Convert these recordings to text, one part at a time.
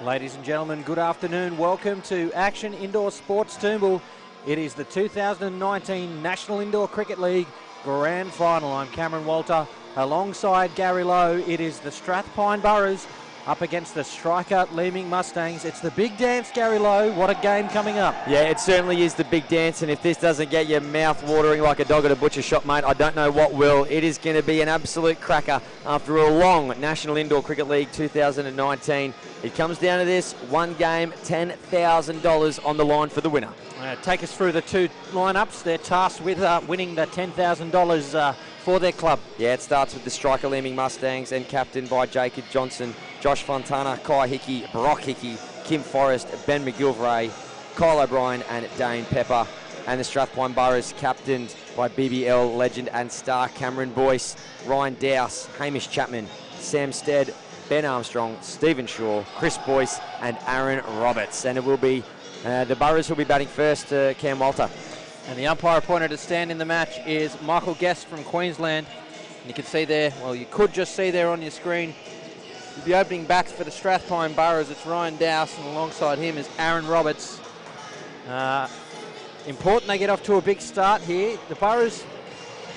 Ladies and gentlemen, good afternoon. Welcome to Action Indoor Sports Toombul. It is the 2019 National Indoor Cricket League Grand Final. I'm Cameron Walter. Alongside Gary Lowe, it is the Strathpine Burras up against the striker Leeming Mustangs. It's the big dance, Gary Lowe. What a game coming up. Yeah, it certainly is the big dance, and if this doesn't get your mouth watering like a dog at a butcher shop, mate, I don't know what will. It is going to be an absolute cracker after a long National Indoor Cricket League 2019. It comes down to this, one game, $10,000 on the line for the winner. Take us through the two lineups. They're tasked with winning the $10,000 for their club. Yeah, it starts with the striker Leeming Mustangs and captained by Jacob Johnson, Josh Fontana, Kai Hickey, Brock Hickey, Kim Forrest, Ben McGilvray, Kyle O'Brien and Dane Pepper. And the Strathpine Burras captained by BBL legend and star Cameron Boyce, Ryan Dowse, Hamish Chapman, Sam Stead, Ben Armstrong, Stephen Shaw, Chris Boyce and Aaron Roberts. And it will be the Burras will be batting first to Cam Walter. And the umpire appointed to stand in the match is Michael Guest from Queensland. And you can see there, well, you could just see there on your screen, the opening bats for the Strathpine Burras. It's Ryan Dowse, and alongside him is Aaron Roberts. Important they get off to a big start here. The Burras,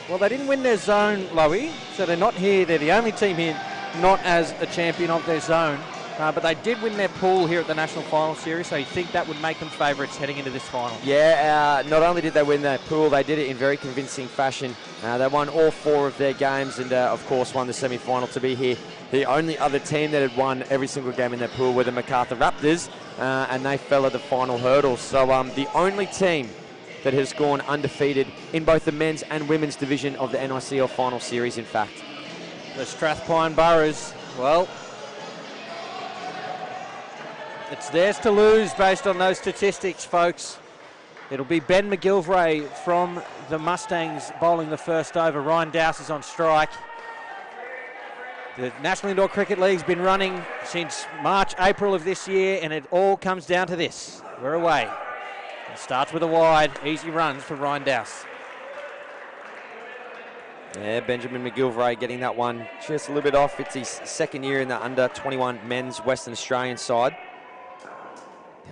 well, they didn't win their zone, Lowy, so they're not here. They're the only team here not as a champion of their zone. But they did win their pool here at the National Final Series, so you think that would make them favourites heading into this final? Yeah, not only did they win their pool, they did it in very convincing fashion. They won all 4 of their games and, of course, won the semi-final to be here. The only other team that had won every single game in their pool were the MacArthur Raptors, and they fell at the final hurdle. So the only team that has gone undefeated in both the men's and women's division of the NICL Final Series, in fact. The Strathpine Burras, well, it's theirs to lose based on those statistics, folks. It'll be Ben McGilvray from the Mustangs bowling the first over. Ryan Dowse is on strike. The National Indoor Cricket League's been running since March, April of this year, and it all comes down to this. We're away. It starts with a wide, easy runs for Ryan Dowse. Yeah, Benjamin McGilvray getting that one just a little bit off. It's his second year in the under-21 men's Western Australian side.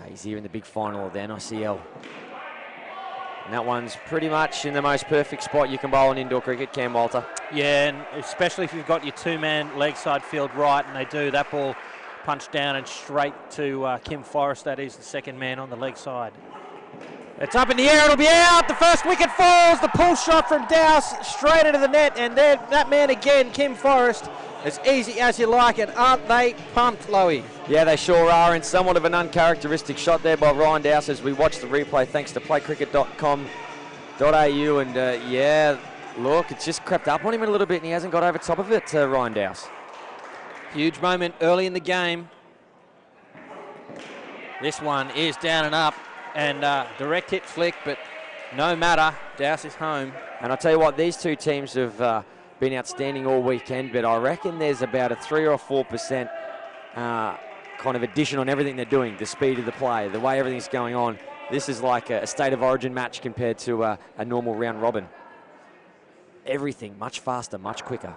He's here in the big final of the NICL. And that one's pretty much in the most perfect spot you can bowl in indoor cricket, Cam Walter. Yeah, and especially if you've got your two-man leg side field right, and they do. That ball punched down and straight to Kim Forrest. That is the second man on the leg side. It's up in the air, it'll be out. The first wicket falls. The pull shot from Dowse straight into the net, and there that man again, Kim Forrest. As easy as you like it. Aren't they pumped, Lowy? Yeah, they sure are, and somewhat of an uncharacteristic shot there by Ryan Dowse as we watch the replay thanks to playcricket.com.au. And yeah, look, it's just crept up on him a little bit and he hasn't got over top of it, Ryan Dowse. Huge moment early in the game. This one is down and up, and direct hit flick, but no matter, Dowse is home. And I'll tell you what, these two teams have been outstanding all weekend, but I reckon there's about a 3 or 4% kind of addition on everything they're doing, the speed of the play, the way everything's going on. This is like a state of origin match compared to a normal round robin. Everything much faster, much quicker.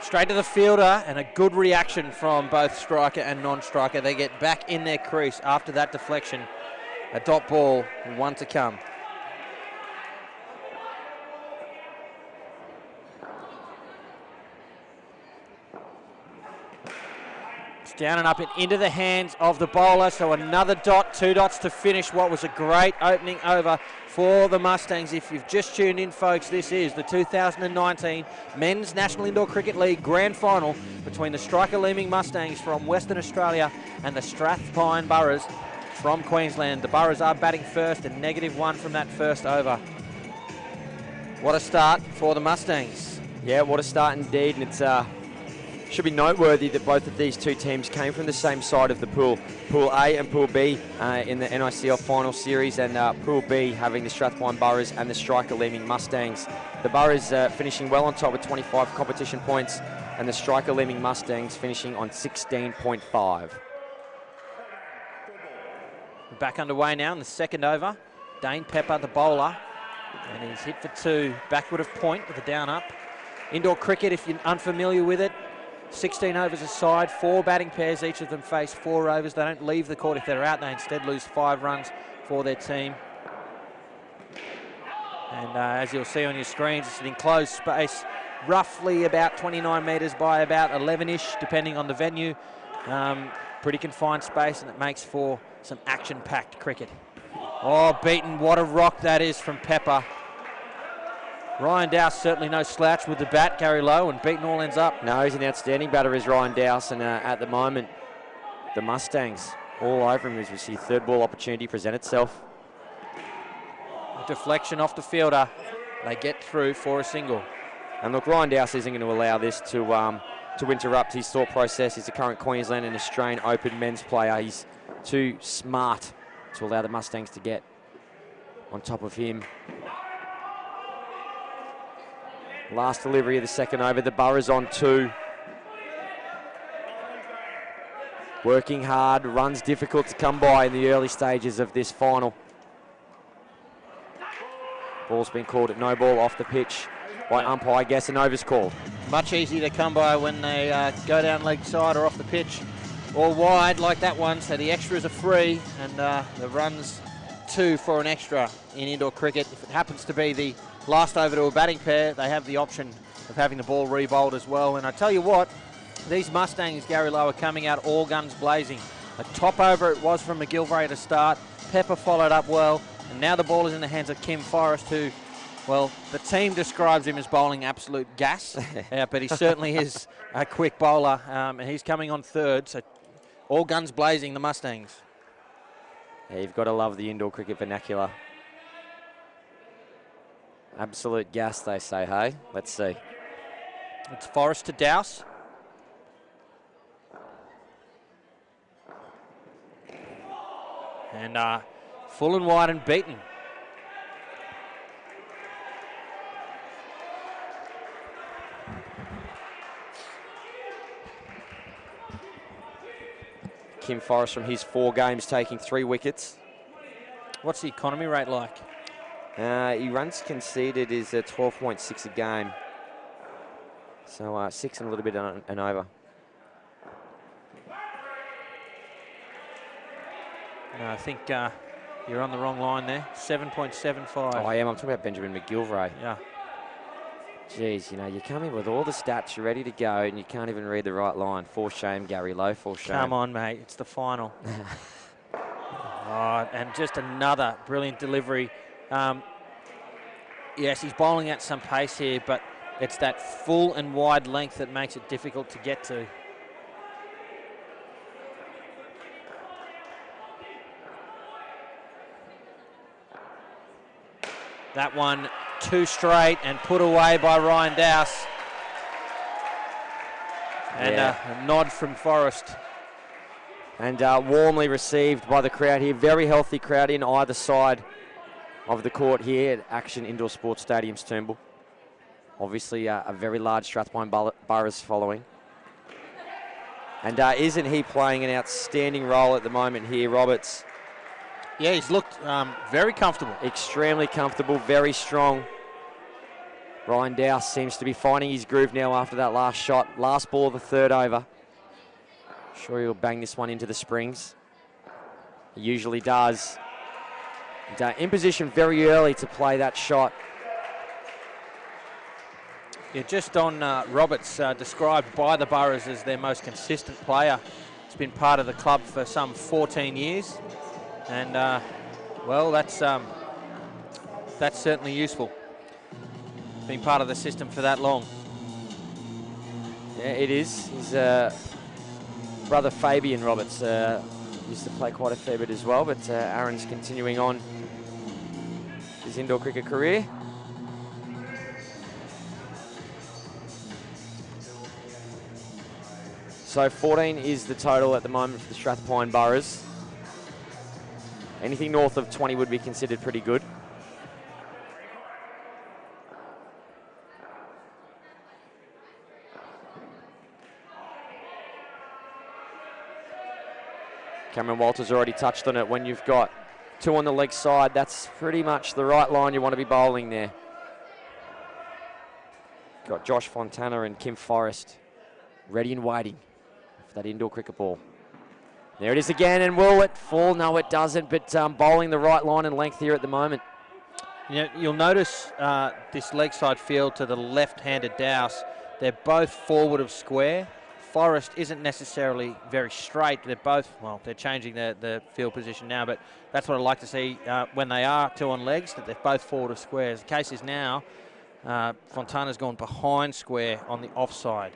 Straight to the fielder, and a good reaction from both striker and non-striker. They get back in their crease after that deflection. A dot ball, and one to come. Down and up and into the hands of the bowler, so another dot, 2 dots to finish what was a great opening over for the Mustangs. If you've just tuned in, folks, this is the 2019 Men's National Indoor Cricket League Grand Final between the striker Leeming Mustangs from Western Australia and the Strathpine Burras from Queensland. The Burras are batting first, and -1 from that first over. What a start for the Mustangs. Yeah, what a start indeed, and it's should be noteworthy that both of these two teams came from the same side of the pool. Pool A and Pool B in the NICL Final Series, and Pool B having the Strathpine Burras and the striker Leeming Mustangs. The Burras finishing well on top with 25 competition points, and the striker Leeming Mustangs finishing on 16.5. Back underway now in the second over. Dane Pepper, the bowler, and he's hit for 2, backward of point with a down up. Indoor cricket, if you're unfamiliar with it, 16 overs aside, 4 batting pairs, each of them face 4 overs. They don't leave the court if they're out, they instead lose 5 runs for their team. And as you'll see on your screens, it's an enclosed space, roughly about 29 metres by about 11-ish, depending on the venue. Pretty confined space, and it makes for some action-packed cricket. Oh, beaten, what a rock that is from Pepper. Ryan Dowse certainly no slouch with the bat, Gary Lowe, and beaten all ends up. No, he's an outstanding batter, is Ryan Dowse, and at the moment, the Mustangs all over him as we see third ball opportunity present itself. A deflection off the fielder. They get through for a single. And look, Ryan Dowse isn't going to allow this to interrupt his thought process. He's a current Queensland and Australian Open men's player. He's too smart to allow the Mustangs to get on top of him. Last delivery of the second over, the Burras on 2. Working hard, runs difficult to come by in the early stages of this final. Ball's been called at no ball off the pitch by umpire. I guess an over's called. Much easier to come by when they go down leg side or off the pitch or wide like that one, so the extras are free, and the run's 2 for an extra in indoor cricket. If it happens to be the last over to a batting pair, they have the option of having the ball re-bowled as well. And I tell you what, these Mustangs, Gary Lowe, are coming out all guns blazing. A top over it was from McGilvray to start. Pepper followed up well, and now the ball is in the hands of Kim Forrest, who, well, the team describes him as bowling absolute gas, but he certainly is a quick bowler, and he's coming on third, so all guns blazing, the Mustangs. Yeah, you've got to love the indoor cricket vernacular. Absolute gas, they say, hey? Let's see. It's Forrest to Dowse. And full and wide and beaten. Kim Forrest from his 4 games taking 3 wickets. What's the economy rate like? He runs conceded is 12.6 a game. So 6 and a little bit and over. No, I think you're on the wrong line there. 7.75. Oh, I am. I'm talking about Benjamin McGilvray. Yeah. Jeez, you know, you come in with all the stats, you're ready to go, and you can't even read the right line. For shame, Gary Lowe, for shame. Come on, mate. It's the final. Oh, and just another brilliant delivery. Yes, he's bowling at some pace here, but it's that full and wide length that makes it difficult to get to. That one too straight and put away by Ryan Dowse. And a nod from Forrest. And warmly received by the crowd here. Very healthy crowd in either side of the court here at Action Indoor Sports Stadiums, Toombul. Obviously a very large Strathpine Burras following. And isn't he playing an outstanding role at the moment here, Roberts? Yeah, he's looked very comfortable. Extremely comfortable, very strong. Ryan Dowse seems to be finding his groove now after that last shot. Last ball of the third over. Sure he'll bang this one into the springs. He usually does. And, in position very early to play that shot. Yeah, just on Roberts, described by the Burras as their most consistent player. He's been part of the club for some 14 years. And, well, that's certainly useful. Been part of the system for that long. Yeah, it is. His brother Fabian Roberts used to play quite a fair bit as well, but Aaron's continuing on his indoor cricket career. So 14 is the total at the moment for the Strathpine Burras. Anything north of 20 would be considered pretty good. Cameron Walters already touched on it. When you've got 2 on the leg side, that's pretty much the right line you want to be bowling there. Got Josh Fontana and Kim Forrest ready and waiting for that indoor cricket ball. There it is again, and will it fall? No, it doesn't, but bowling the right line and length here at the moment. You know, you'll notice this leg side field to the left-handed Douse. They're both forward of square. Forrest isn't necessarily very straight. They're both, well, they're changing the field position now, but that's what I like to see when they are two on legs, that they're both forward of squares. The case is now Fontana's gone behind square on the offside.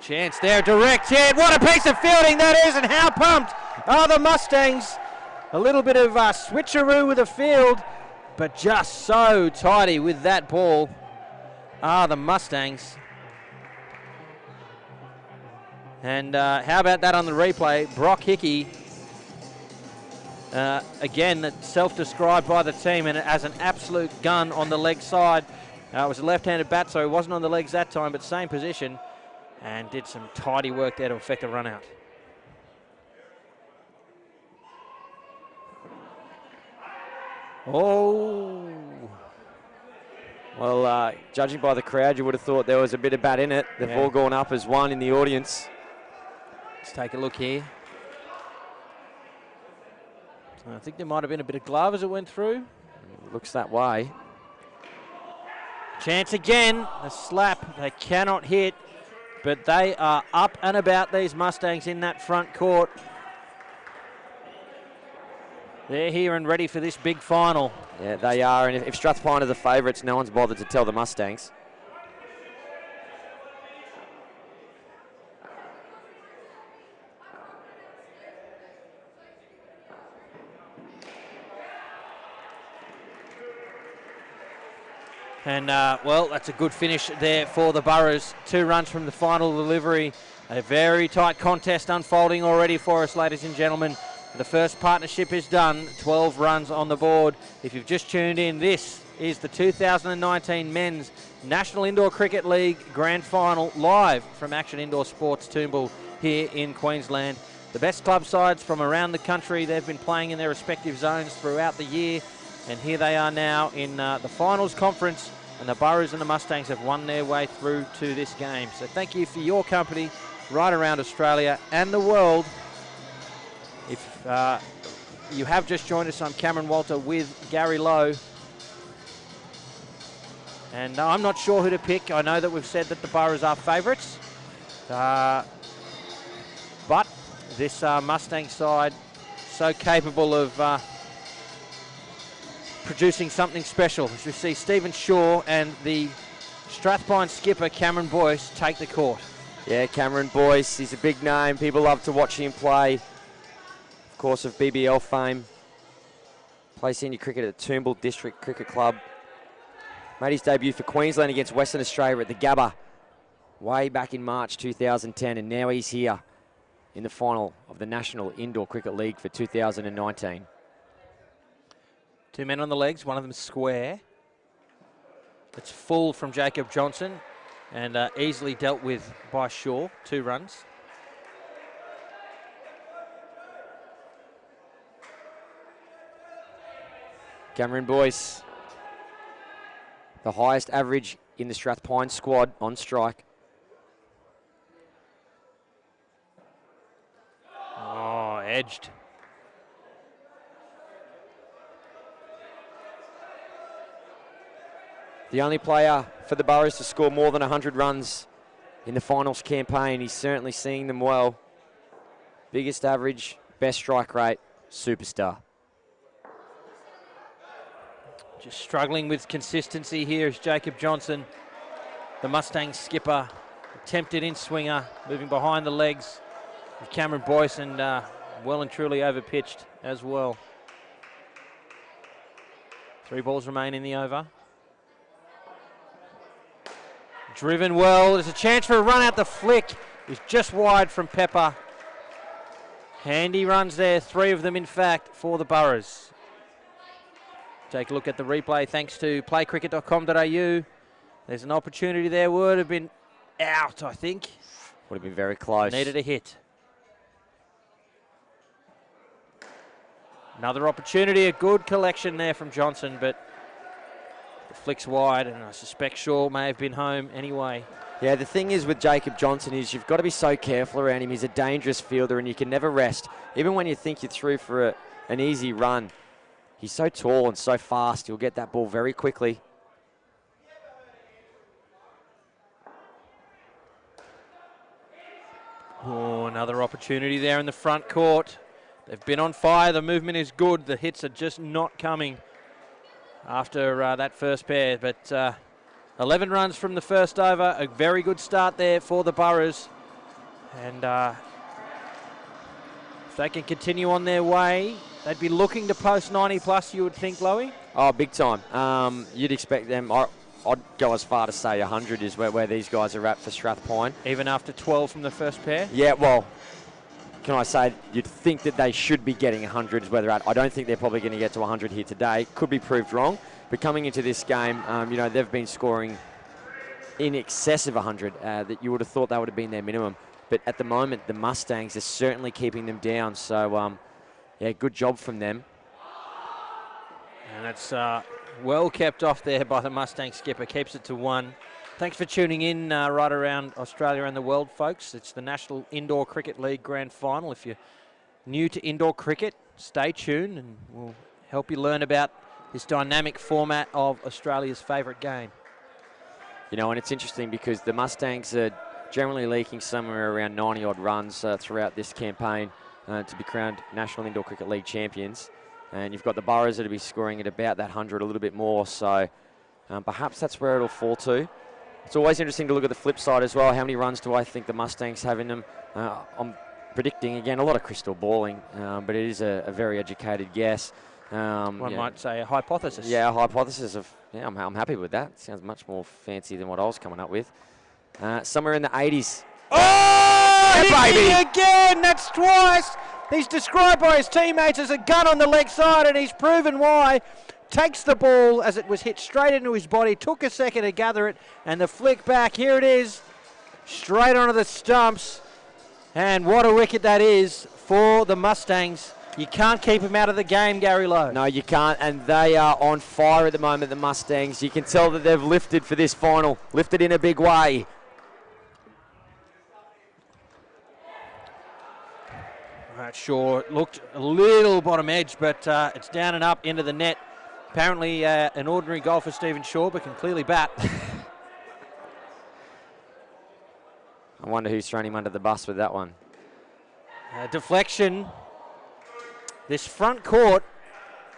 Chance there, direct hit. What a piece of fielding that is, and how pumped are the Mustangs. A little bit of switcheroo with the field, but just so tidy with that ball are the Mustangs. And how about that on the replay? Brock Hickey, again, self-described by the team and as an absolute gun on the leg side. It was a left-handed bat, so he wasn't on the legs that time, but same position, and did some tidy work there to effect a run out. Oh. Well, judging by the crowd, you would have thought there was a bit of bat in it. They've all gone up as one in the audience. Let's take a look here. I think there might have been a bit of glove as it went through. Looks that way. Chance again, a slap. They cannot hit, but they are up and about, these Mustangs, in that front court. They're here and ready for this big final. Yeah, they are, and if Strathpine are the favourites, no one's bothered to tell the Mustangs. And, well, that's a good finish there for the Burras. 2 runs from the final delivery. A very tight contest unfolding already for us, ladies and gentlemen. The first partnership is done. 12 runs on the board. If you've just tuned in, this is the 2019 Men's National Indoor Cricket League Grand Final, live from Action Indoor Sports Toombul here in Queensland. The best club sides from around the country, they've been playing in their respective zones throughout the year. And here they are now in the finals conference, and the Burras and the Mustangs have won their way through to this game. So thank you for your company right around Australia and the world. If you have just joined us, I'm Cameron Walter with Gary Lowe. And I'm not sure who to pick. I know that we've said that the Burras are favourites. But this Mustang side, so capable of producing something special. As we see Stephen Shaw and the Strathpine skipper Cameron Boyce take the court. Yeah, Cameron Boyce, he's a big name. People love to watch him play. Of course, of BBL fame. Plays senior cricket at the Toombul District Cricket Club. Made his debut for Queensland against Western Australia at the Gabba way back in March 2010, and now he's here in the final of the National Indoor Cricket League for 2019. 2 men on the legs, one of them square. It's full from Jacob Johnson and easily dealt with by Shaw. 2 runs. Cameron Boyce, the highest average in the Strathpine squad on strike. Oh, edged. The only player for the Burras to score more than 100 runs in the finals campaign. He's certainly seeing them well. Biggest average, best strike rate, superstar. Just struggling with consistency here is Jacob Johnson, the Mustang skipper. Attempted in swinger, moving behind the legs of Cameron Boyce, and well and truly overpitched as well. 3 balls remain in the over. Driven well. There's a chance for a run out the flick. He's just wide from Pepper. Handy runs there, 3 of them in fact for the Burras. Take a look at the replay thanks to playcricket.com.au. There's an opportunity there. Would have been out, I think. Would have been very close. Needed a hit. Another opportunity, a good collection there from Johnson, but the flick's wide, and I suspect Shaw may have been home anyway. Yeah, the thing is with Jacob Johnson is you've got to be so careful around him. He's a dangerous fielder and you can never rest. Even when you think you're through for an easy run, he's so tall and so fast, he'll get that ball very quickly. Oh, another opportunity there in the front court. They've been on fire. The movement is good. The hits are just not coming after that first pair. But 11 runs from the first over. A very good start there for the Burras. And if they can continue on their way, they'd be looking to post 90 plus, you would think, Lowy? Oh, big time. You'd expect them. I'd go as far to say 100 is where these guys are at for Strathpine. Even after 12 from the first pair? Yeah, well, can I say you'd think that they should be getting 100 is where they're at. I don't think they're probably going to get to 100 here today. Could be proved wrong. But coming into this game, they've been scoring in excess of 100. That you would have thought that would have been their minimum. But at the moment, the Mustangs are certainly keeping them down. So, good job from them. And it's well kept off there by the Mustang skipper. Keeps it to 1. Thanks for tuning in right around Australia and the world, folks. It's the National Indoor Cricket League Grand Final. If you're new to indoor cricket, stay tuned and we'll help you learn about this dynamic format of Australia's favourite game. And it's interesting because the Mustangs are generally leaking somewhere around 90-odd runs throughout this campaign to be crowned National Indoor Cricket League champions. And you've got the Burras that will be scoring at about that 100, a little bit more. So perhaps that's where it'll fall to. It's always interesting to look at the flip side as well. How many runs do I think the Mustangs have in them? I'm predicting, again, a lot of crystal balling, but it is a very educated guess. One might say a hypothesis. Yeah, a hypothesis of, I'm happy with that. Sounds much more fancy than what I was coming up with. Somewhere in the 80s. Oh, baby! Again, that's twice. He's described by his teammates as a gun on the leg side, and he's proven why. Takes the ball as it was hit straight into his body, took a second to gather it, and the flick back, here it is, straight onto the stumps. And what a wicket that is for the Mustangs. You can't keep him out of the game, Gary Lowe. No, you can't, and they are on fire at the moment, the Mustangs. You can tell that they've lifted for this final, lifted in a big way. Right, sure, it looked a little bottom edge, but it's down and up into the net. Apparently an ordinary golfer, Stephen Shaw, but can clearly bat. I wonder who's thrown him under the bus with that one. Deflection. This front court,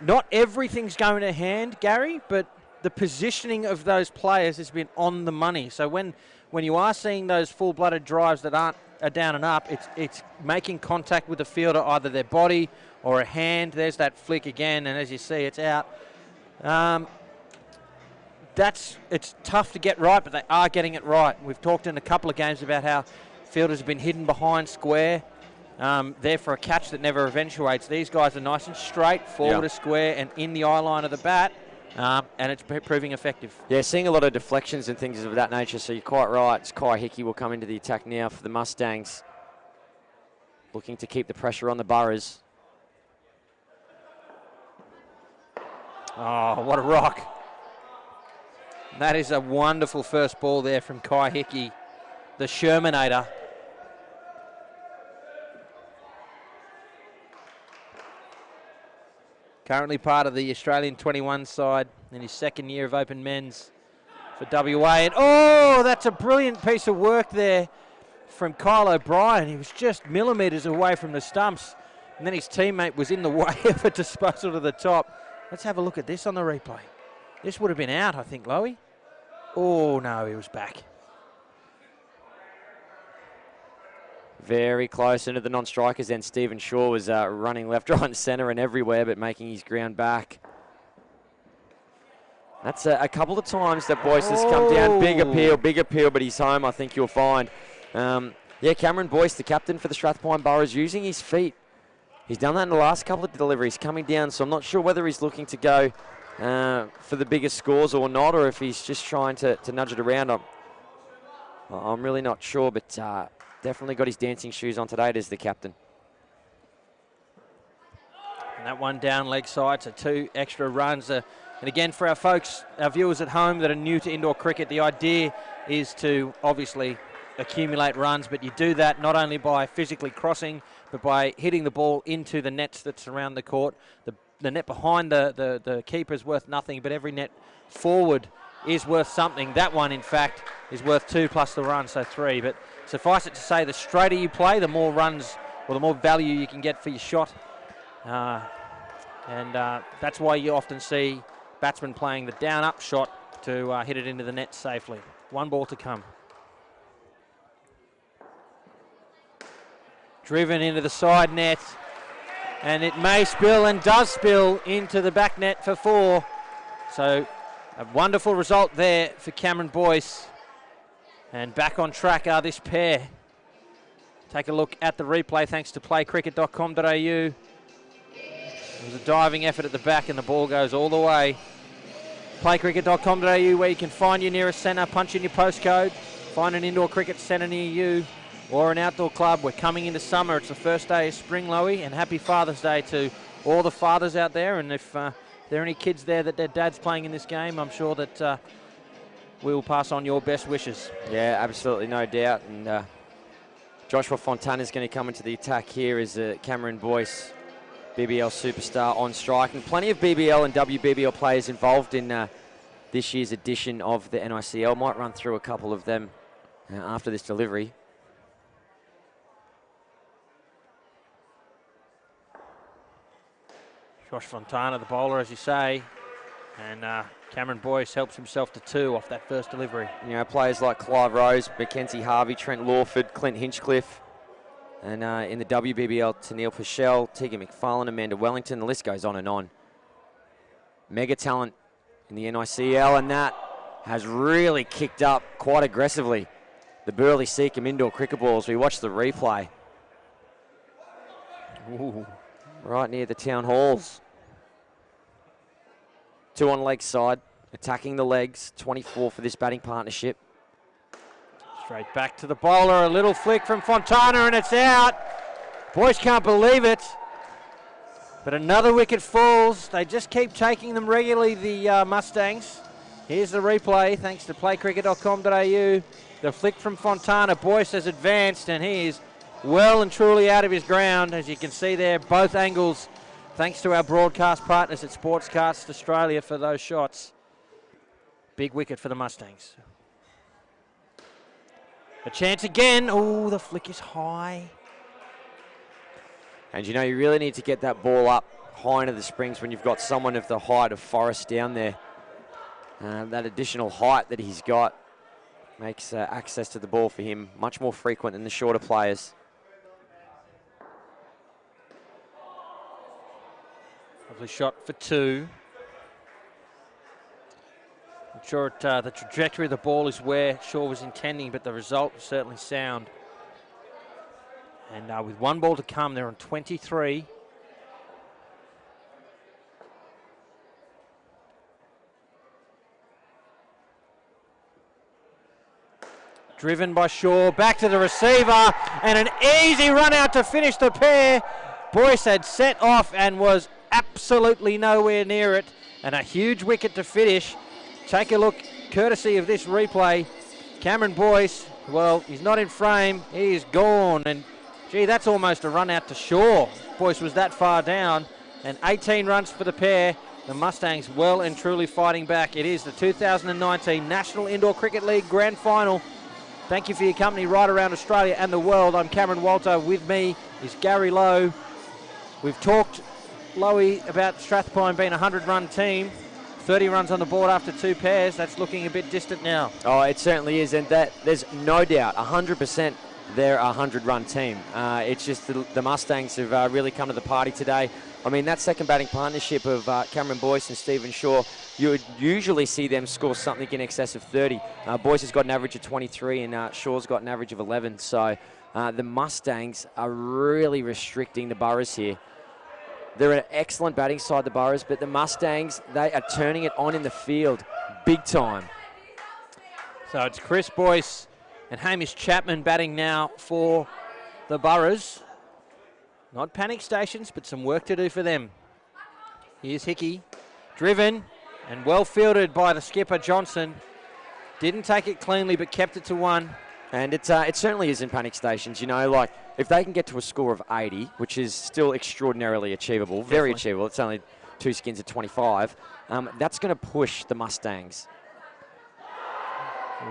not everything's going to hand, Gary, but the positioning of those players has been on the money. So when you are seeing those full-blooded drives that aren't down and up, it's making contact with the fielder, either their body or a hand. There's that flick again, and as you see, it's out. It's tough to get right, but they are getting it right. We've talked in a couple of games about how fielders have been hidden behind square, there for a catch that never eventuates. These guys are nice and straight, forward to square and in the eye line of the bat, and it's proving effective. Yeah, seeing a lot of deflections and things of that nature, so you're quite right. Kai Hickey will come into the attack now for the Mustangs, looking to keep the pressure on the Burras. Oh, what a rock. That is a wonderful first ball there from Kai Hickey, the Shermanator. Currently part of the Australian 21 side in his second year of Open Men's for WA. And oh, that's a brilliant piece of work there from Kyle O'Brien. He was just millimetres away from the stumps, and then his teammate was in the way of a disposal to the top. Let's have a look at this on the replay. This would have been out, I think, Lowy. Oh, no, he was back. Very close into the non-strikers. Then Stephen Shaw was running left, right and centre and everywhere, but making his ground back. That's a couple of times that Boyce has come down. Big appeal, but he's home, I think you'll find. Cameron Boyce, the captain for the Strathpine Burras, using his feet. He's done that in the last couple of deliveries, coming down, so I'm not sure whether he's looking to go for the biggest scores or not, or if he's just trying to nudge it around. I'm really not sure, but definitely got his dancing shoes on today as the captain. And that one down leg side, so 2 extra runs. And again, for our folks, our viewers at home that are new to indoor cricket, the idea is to obviously accumulate runs, but you do that not only by physically crossing, but by hitting the ball into the nets that surround the court. The net behind the keeper is worth nothing, but every net forward is worth something. That one, in fact, is worth 2 plus the run, so 3. But suffice it to say, the straighter you play, the more runs or the more value you can get for your shot. And that's why you often see batsmen playing the down-up shot to hit it into the net safely. 1 ball to come. Driven into the side net, and it may spill and does spill into the back net for 4. So a wonderful result there for Cameron Boyce. And back on track are this pair. Take a look at the replay thanks to playcricket.com.au. It was a diving effort at the back and the ball goes all the way. Playcricket.com.au, where you can find your nearest centre, punch in your postcode, find an indoor cricket centre near you, or an outdoor club. We're coming into summer. It's the first day of spring, Loey, and happy Father's Day to all the fathers out there. And if there are any kids there that their dad's playing in this game, I'm sure that we'll pass on your best wishes. Yeah, absolutely, no doubt. And Joshua Fontana is going to come into the attack here as Cameron Boyce, BBL superstar, on strike. And plenty of BBL and WBBL players involved in this year's edition of the NICL. Might run through a couple of them after this delivery. Josh Fontana, the bowler, as you say, and Cameron Boyce helps himself to 2 off that first delivery. You know, players like Clive Rose, Mackenzie Harvey, Trent Lawford, Clint Hinchcliffe, and in the WBBL, Tennille Pichel, Tegan McFarlane, Amanda Wellington, the list goes on and on. Mega talent in the NICL, and that has really kicked up quite aggressively. The Burley Seacombe indoor cricket ball as we watch the replay. Ooh. Right near the town halls. 2 on leg side, attacking the legs, 24 for this batting partnership. Straight back to the bowler, a little flick from Fontana and it's out. Boyce can't believe it. But another wicket falls. They just keep taking them regularly, the Mustangs. Here's the replay, thanks to playcricket.com.au. The flick from Fontana. Boyce has advanced and he is well and truly out of his ground. As you can see there, both angles. Thanks to our broadcast partners at Sportscast Australia for those shots. Big wicket for the Mustangs. A chance again. Oh, the flick is high. And you know, you really need to get that ball up high into the springs when you've got someone of the height of Forrest down there. That additional height that he's got makes access to the ball for him much more frequent than the shorter players. Lovely shot for 2. I'm sure the trajectory of the ball is where Shaw was intending, but the result was certainly sound. And with 1 ball to come, they're on 23. Driven by Shaw, back to the receiver, and an easy run out to finish the pair. Boyce had set off and was absolutely nowhere near it, and a huge wicket to finish. Take a look, courtesy of this replay. Cameron Boyce, well, he's not in frame, he is gone, and gee, that's almost a run out to Shaw. Boyce was that far down, and 18 runs for the pair. The Mustangs well and truly fighting back. It is the 2019 National Indoor Cricket League Grand Final. Thank you for your company right around Australia and the world. I'm Cameron Walter. With me is Gary Lowe. We've talked, Lowy, about Strathpine being a 100-run team. 30 runs on the board after 2 pairs. That's looking a bit distant now. Oh, it certainly is, and that there's no doubt, 100% they're a 100-run team. It's just the Mustangs have really come to the party today. I mean, that second batting partnership of Cameron Boyce and Stephen Shaw, you would usually see them score something in excess of 30. Boyce has got an average of 23 and Shaw's got an average of 11. So the Mustangs are really restricting the Burras here. They're an excellent batting side, the Burras, but the Mustangs, they are turning it on in the field big time. So it's Chris Boyce and Hamish Chapman batting now for the Burras. Not panic stations, but some work to do for them. Here's Hickey, driven, And well fielded by the skipper, Johnson. Didn't take it cleanly, but kept it to 1. And it certainly is in panic stations. You know, like, if they can get to a score of 80, which is still extraordinarily achievable, very achievable. It's only 2 skins at 25. That's going to push the Mustangs.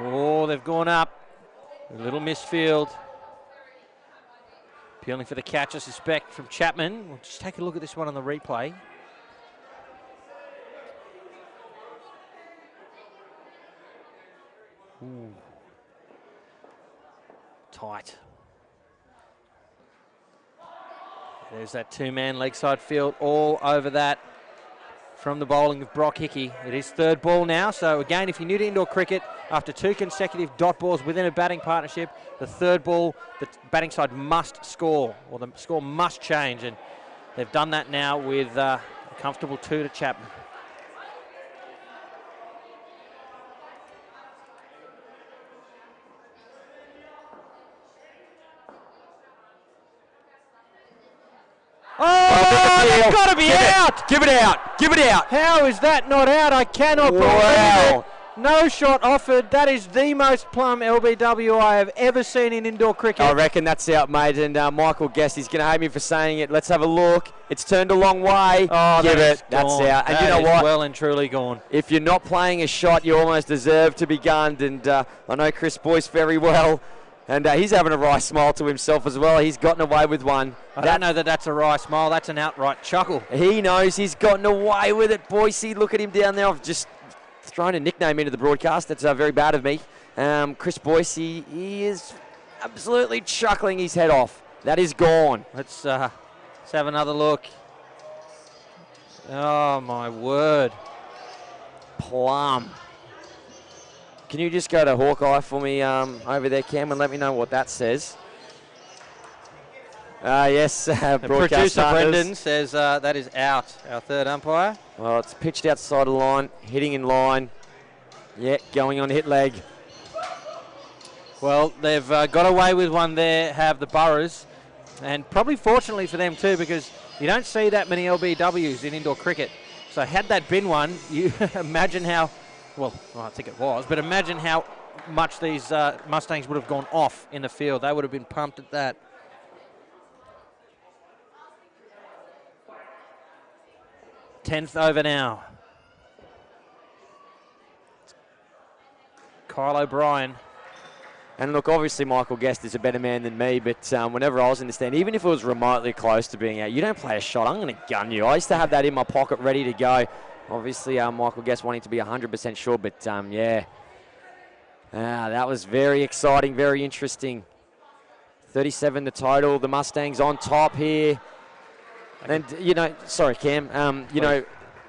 Oh, they've gone up. A little misfield. Appealing for the catch, I suspect, from Chapman. We'll just take a look at this one on the replay. Ooh. Tight. There's that 2-man leg side field all over that from the bowling of Brock Hickey. It is 3rd ball now, so again, if you're new to indoor cricket, after 2 consecutive dot balls within a batting partnership, the 3rd ball, the batting side must score, or the score must change, and they've done that now with a comfortable 2 to Chapman. Oh, that's got to be out! Give it out! Give it out! How is that not out? I cannot believe it. No shot offered. That is the most plumb LBW I have ever seen in indoor cricket. I reckon that's out, mate. And Michael Guest, he's going to hate me for saying it. Let's have a look. It's turned a long way. Oh, give it. That's out. And that you know is what? Well and truly gone. If you're not playing a shot, you almost deserve to be gunned. And I know Chris Boyce very well. And he's having a wry smile to himself as well. He's gotten away with one. I don't know that that's a wry smile. That's an outright chuckle. He knows he's gotten away with it. Boyce, look at him down there. I've just thrown a nickname into the broadcast. That's very bad of me. Chris Boyce, he is absolutely chuckling his head off. That is gone. Let's have another look. Oh, my word. Plum. Can you just go to Hawkeye for me over there, Cam, and let me know what that says? Yes, broadcast producer Brendan says that is out, our 3rd umpire. Well, it's pitched outside the line, hitting in line. Yeah, going on hit leg. Well, they've got away with one there, have the Burras, and probably fortunately for them too, because you don't see that many LBWs in indoor cricket. So had that been one, you imagine how, well, I think it was, but imagine how much these Mustangs would have gone off in the field. They would have been pumped at that. Tenth over now. Kyle O'Brien. And look, obviously Michael Guest is a better man than me, but whenever I was in the stand, even if it was remotely close to being out, you don't play a shot, I'm going to gun you. I used to have that in my pocket ready to go. Obviously, Michael Guest wanting to be 100% sure, but yeah. That was very exciting, very interesting. 37 the total, the Mustangs on top here. And, you know, sorry, Cam, you know,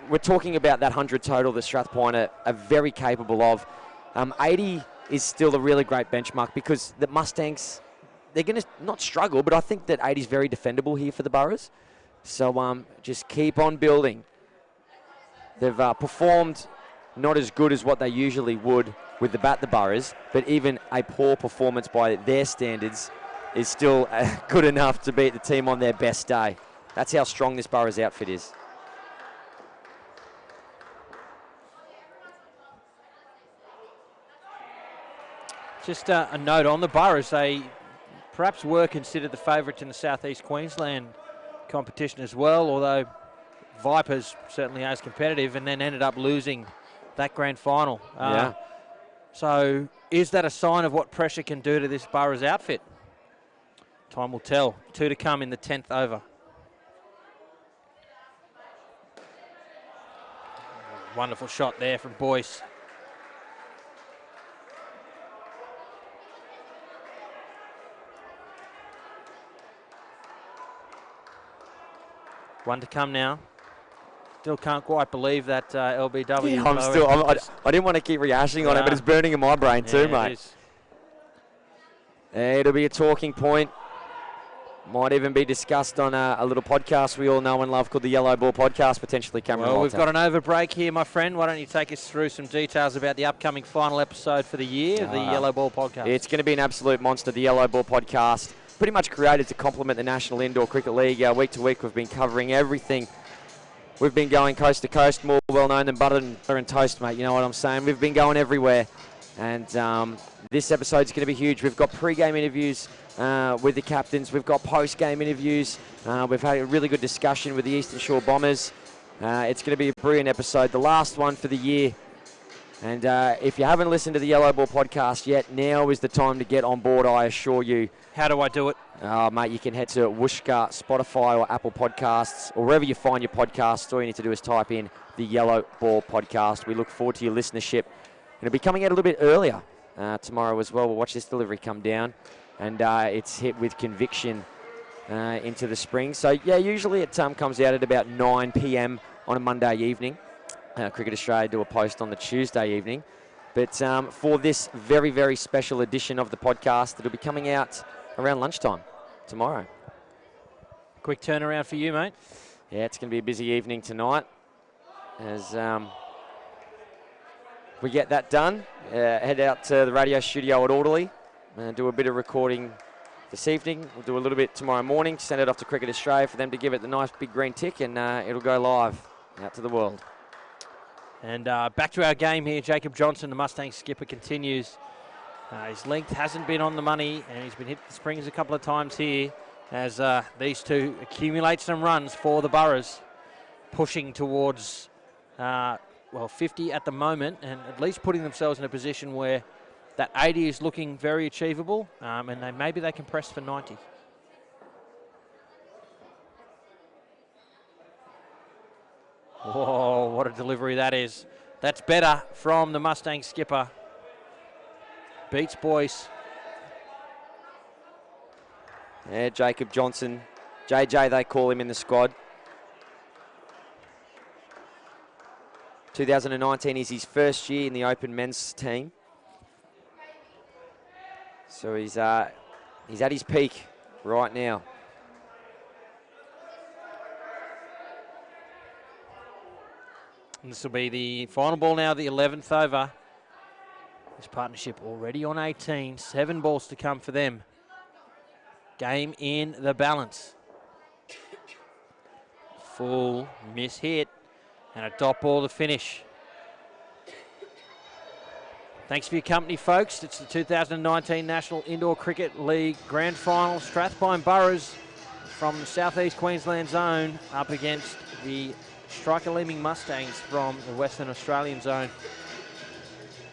we're talking about that 100 total that Strathpine are very capable of. 80 is still a really great benchmark because the Mustangs, they're going to not struggle, but I think that 80 is very defendable here for the Burras. So just keep on building. They've performed not as good as what they usually would with the Burras, but even a poor performance by their standards is still good enough to beat the team on their best day. That's how strong this Burras outfit is. Just a note on the Burras, they perhaps were considered the favourites in the South East Queensland competition as well, although Vipers certainly as competitive and then ended up losing that grand final. Yeah. So is that a sign of what pressure can do to this Burras outfit? Time will tell. 2 to come in the 10th over. Wonderful shot there from Boyce. One to come now. Still can't quite believe that LBW. Yeah, I didn't want to keep rehashing on it, but it's burning in my brain too, mate. It'll be a talking point. Might even be discussed on a little podcast we all know and love called the Yellow Ball Podcast, potentially Cameron. Well, we've got an over break here, my friend. Why don't you take us through some details about the upcoming final episode for the year, the Yellow Ball Podcast? It's going to be an absolute monster, the Yellow Ball Podcast. Pretty much created to complement the National Indoor Cricket League. Week to week, we've been covering everything We've been going coast to coast, more well known than butter and toast, mate. You know what I'm saying? We've been going everywhere. And this episode's going to be huge. We've got pre-game interviews with the captains. We've got post-game interviews. We've had a really good discussion with the Eastern Shore Bombers. It's going to be a brilliant episode, the last one for the year. And if you haven't listened to the Yellow Ball podcast yet, now is the time to get on board, I assure you. How do I do it? Mate, you can head to Wooshka, Spotify or Apple Podcasts, or wherever you find your podcasts. All you need to do is type in the Yellow Ball podcast. We look forward to your listenership. It'll be coming out a little bit earlier tomorrow as well. We'll watch this delivery come down. And it's hit with conviction into the spring. So, yeah, usually it comes out at about 9 p.m. on a Monday evening. Cricket Australia do a post on the Tuesday evening. But for this very, very special edition of the podcast, it'll be coming out around lunchtime tomorrow. Quick turnaround for you, mate. Yeah, it's going to be a busy evening tonight as we get that done. Head out to the radio studio at Orderly and do a bit of recording this evening. We'll do a little bit tomorrow morning, send it off to Cricket Australia for them to give it the nice big green tick, and it'll go live out to the world. And back to our game here. Jacob Johnson, the Mustangs skipper, continues. His length hasn't been on the money, and he's been hit the springs a couple of times here as these two accumulate some runs for the Burras, pushing towards, 50 at the moment, and at least putting themselves in a position where that 80 is looking very achievable, and maybe they can press for 90. Whoa, what a delivery that is. That's better from the Mustang skipper. Beats Boyce. Yeah, Jacob Johnson. JJ, they call him in the squad. 2019 is his first year in the Open men's team. So he's at his peak right now. And this will be the final ball now, the 11th over. This partnership already on 18, 7 balls to come for them. Game in the balance. Full miss hit and a dot ball to finish. Thanks for your company, folks. It's the 2019 National Indoor Cricket League Grand Final. Strathpine Burras from the Southeast Queensland zone up against the Leeming Mustangs from the Western Australian zone.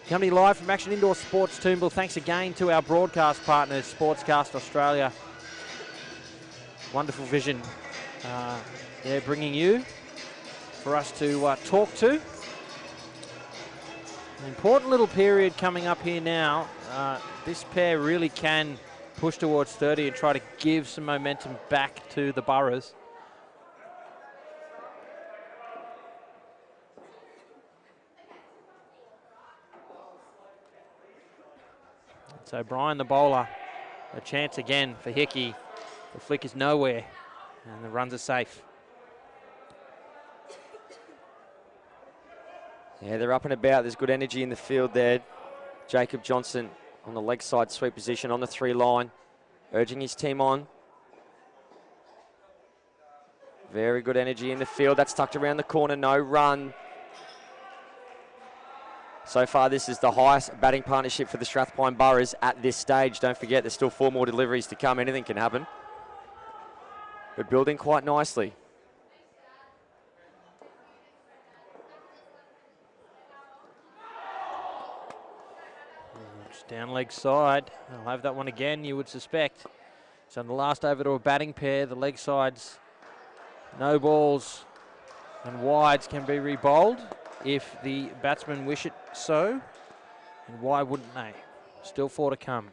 Coming live from Action Indoor Sports Toombul. Thanks again to our broadcast partners, Sportscast Australia. Wonderful vision they're bringing you for us to talk to. An important little period coming up here now. This pair really can push towards 30 and try to give some momentum back to the Burras. So Brian, the bowler, a chance again for Hickey. The flick is nowhere, and the runs are safe. Yeah, they're up and about. There's good energy in the field there. Jacob Johnson on the leg side sweep position on the 3 line, urging his team on. Very good energy in the field. That's tucked around the corner, no run. So far, this is the highest batting partnership for the Strathpine Burras at this stage. Don't forget, there's still 4 more deliveries to come. Anything can happen. But building quite nicely. Just down leg side. I'll have that one again, you would suspect. So on the last over to a batting pair, the leg sides, no balls and wides can be re-bowled if the batsmen wish it so, and why wouldn't they? Still 4 to come.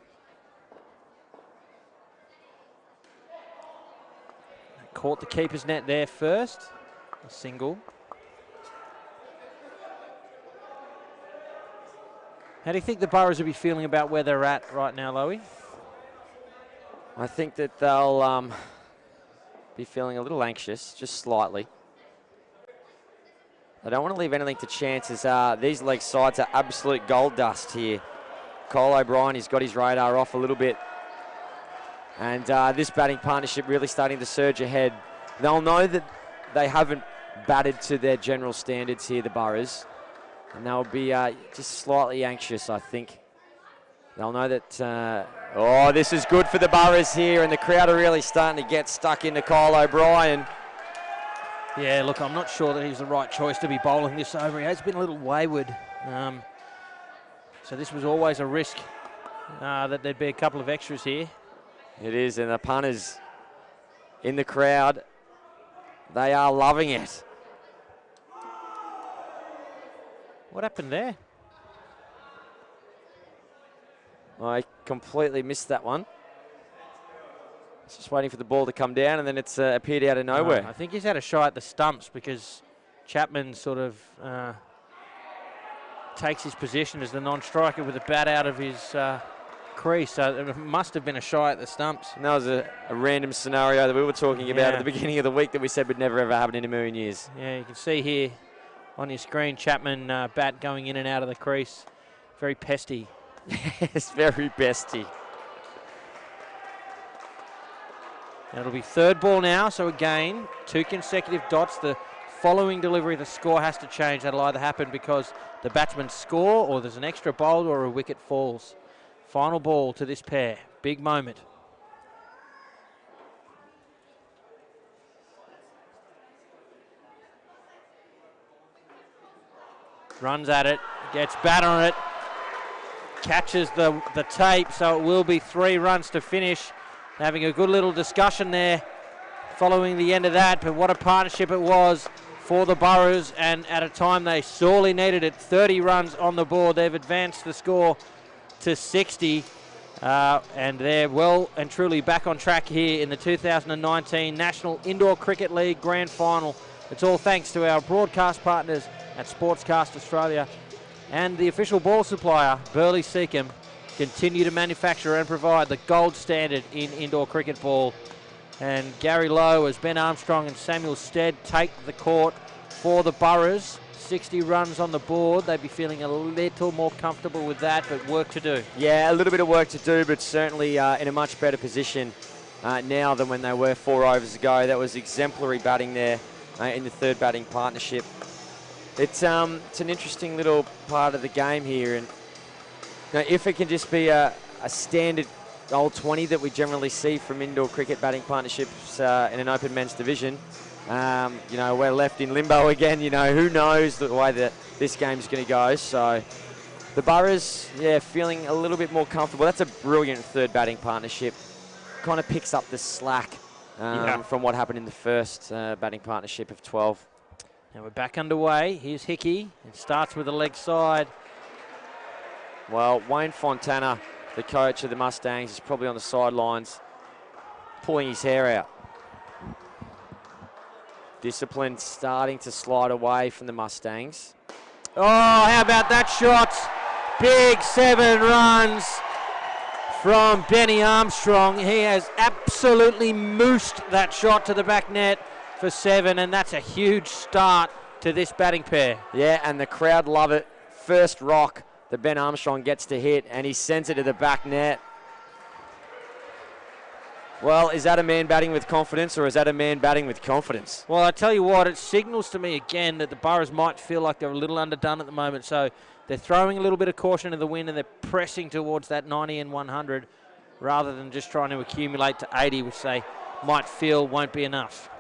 Caught the keeper's net there first, a single. How do you think the Burras will be feeling about where they're at right now, Loey? I think that they'll be feeling a little anxious, just slightly. I don't want to leave anything to chances. These leg sides are absolute gold dust here. Cole O'Brien, he's got his radar off a little bit. And this batting partnership really starting to surge ahead. They'll know that they haven't battered to their general standards here, the Burras. And they'll be just slightly anxious, I think. They'll know that, oh, this is good for the Burras here, and the crowd are really starting to get stuck into Kyle O'Brien. Yeah, look, I'm not sure that he's the right choice to be bowling this over. He has been a little wayward. So this was always a risk that there'd be a couple of extras here. It is, and the punters in the crowd, they are loving it. What happened there? I completely missed that one. Just waiting for the ball to come down, and then it's appeared out of nowhere. I think he's had a shy at the stumps because Chapman sort of takes his position as the non-striker with the bat out of his crease. So it must have been a shy at the stumps. And that was a random scenario that we were talking about at the beginning of the week that we said would never ever happen in a million years. Yeah, you can see here on your screen Chapman bat going in and out of the crease. Very pesty. Yes, very pesty. It'll be third ball now, so again, 2 consecutive dots. The following delivery, the score has to change. That'll either happen because the batsmen score or there's an extra bowled or a wicket falls. Final ball to this pair. Big moment. Runs at it, gets bat on it, catches the tape, so it will be 3 runs to finish. Having a good little discussion there following the end of that, but what a partnership it was for the Burras, and at a time they sorely needed it. 30 runs on the board. They've advanced the score to 60, and they're well and truly back on track here in the 2019 National Indoor Cricket League Grand Final. It's all thanks to our broadcast partners at Sportscast Australia and the official ball supplier, Burley Seacombe, continue to manufacture and provide the gold standard in indoor cricket ball. And Gary Lowe, as Ben Armstrong and Samuel Stead take the court for the Burras. 60 runs on the board. They'd be feeling a little more comfortable with that, but work to do. Yeah, a little bit of work to do, but certainly in a much better position now than when they were 4 overs ago. That was exemplary batting there in the third batting partnership. It's an interesting little part of the game here, and now, if it can just be a standard old 20 that we generally see from indoor cricket batting partnerships in an open men's division, we're left in limbo again. Who knows the way that this game's going to go. So the Burras, feeling a little bit more comfortable. That's a brilliant third batting partnership. Kind of picks up the slack from what happened in the first batting partnership of 12. Now we're back underway. Here's Hickey. It starts with the leg side. Well, Wayne Fontana, the coach of the Mustangs, is probably on the sidelines pulling his hair out. Discipline starting to slide away from the Mustangs. Oh, how about that shot? Big 7 runs from Benny Armstrong. He has absolutely moosed that shot to the back net for 7, and that's a huge start to this batting pair. Yeah, and the crowd love it. First rock that Ben Armstrong gets to hit, and he sends it to the back net. Well, is that a man batting with confidence, or is that a man batting with confidence? Well, I tell you what, it signals to me again that the Burras might feel like they're a little underdone at the moment, so they're throwing a little bit of caution to the wind, and they're pressing towards that 90 and 100 rather than just trying to accumulate to 80, which they might feel won't be enough.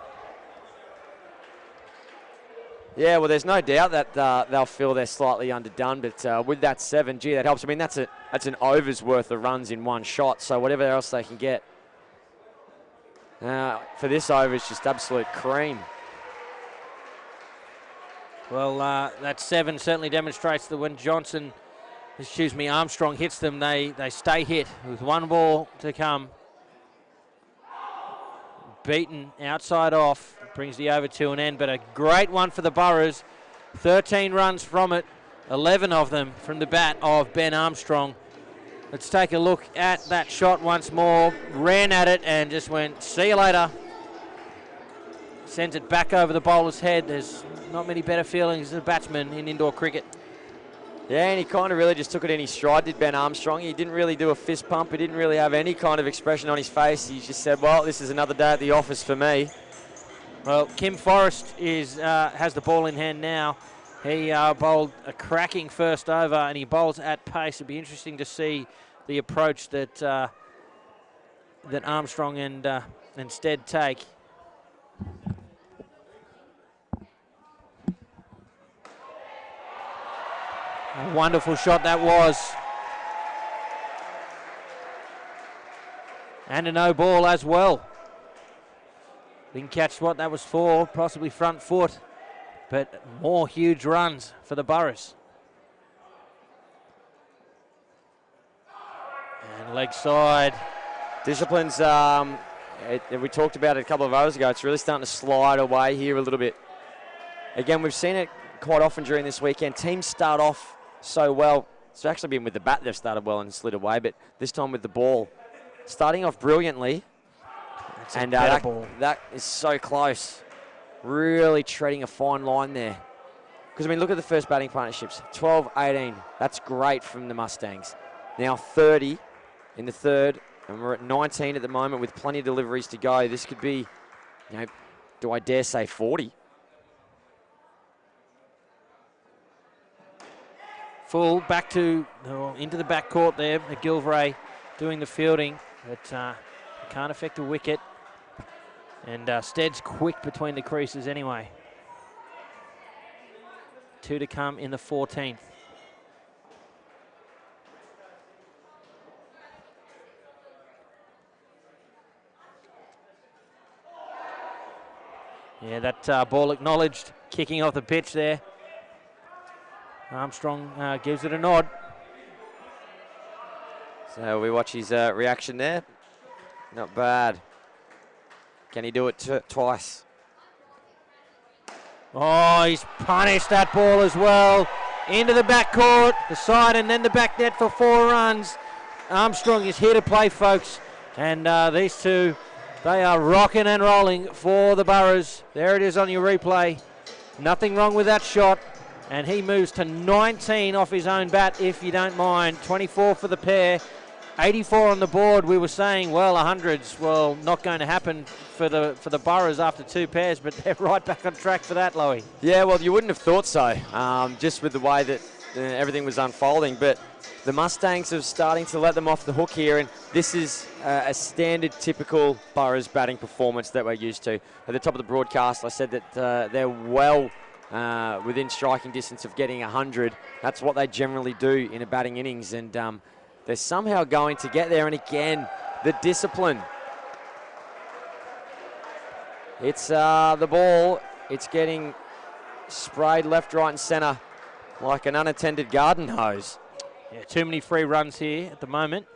Yeah, well, there's no doubt that they'll feel they're slightly underdone, but with that 7, gee, that helps. I mean, that's an over's worth of runs in one shot, so whatever else they can get for this over is just absolute cream. Well, that 7 certainly demonstrates that when Armstrong hits them, they stay hit with 1 ball to come. Beaten outside off. Brings the over to an end, but a great one for the Burras. 13 runs from it, 11 of them from the bat of Ben Armstrong. Let's take a look at that shot once more. Ran at it and just went, see you later. Sends it back over the bowler's head. There's not many better feelings as a batsman in indoor cricket. Yeah, and he kind of really just took it in his stride, did Ben Armstrong. He didn't really do a fist pump. He didn't really have any kind of expression on his face. He just said, well, this is another day at the office for me. Well, Kim Forrest has the ball in hand now. He bowled a cracking first over, and he bowls at pace. It'll be interesting to see the approach that that Armstrong and Stead take. A wonderful shot that was. And a no ball as well. Didn't catch what that was for, possibly front foot, but more huge runs for the Burras. And leg side. Discipline's, we talked about it a couple of hours ago, it's really starting to slide away here a little bit. Again, we've seen it quite often during this weekend. Teams start off so well. It's actually been with the bat they've started well and slid away, but this time with the ball. Starting off brilliantly. And that is so close. Really treading a fine line there. Because, I mean, look at the first batting partnerships. 12-18. That's great from the Mustangs. Now 30 in the third. And we're at 19 at the moment with plenty of deliveries to go. This could be, you know, do I dare say 40? Full back to, into the back court there. McGilvray doing the fielding. But can't affect a wicket. And Stead's quick between the creases anyway. 2 to come in the 14th. Yeah, that ball acknowledged, kicking off the pitch there. Armstrong gives it a nod. So we watch his reaction there. Not bad. Can he do it twice? Oh, he's punished that ball as well. Into the back court, the side, and then the back net for 4 runs. Armstrong is here to play, folks. And these two, they are rocking and rolling for the Burras. There it is on your replay. Nothing wrong with that shot. And he moves to 19 off his own bat, if you don't mind. 24 for the pair. 84 on the board. We were saying, well, 100s, well, not going to happen for the Burras after 2 pairs, but they're right back on track for that, Lowy. Yeah, well, you wouldn't have thought so, just with the way that everything was unfolding. But the Mustangs are starting to let them off the hook here, and this is a standard, typical Burras batting performance that we're used to. At the top of the broadcast, I said that they're well within striking distance of getting 100. That's what they generally do in a batting innings, and they're somehow going to get there. And again, the discipline. It's the ball. It's getting sprayed left, right, and centre like an unattended garden hose. Yeah, too many free runs here at the moment.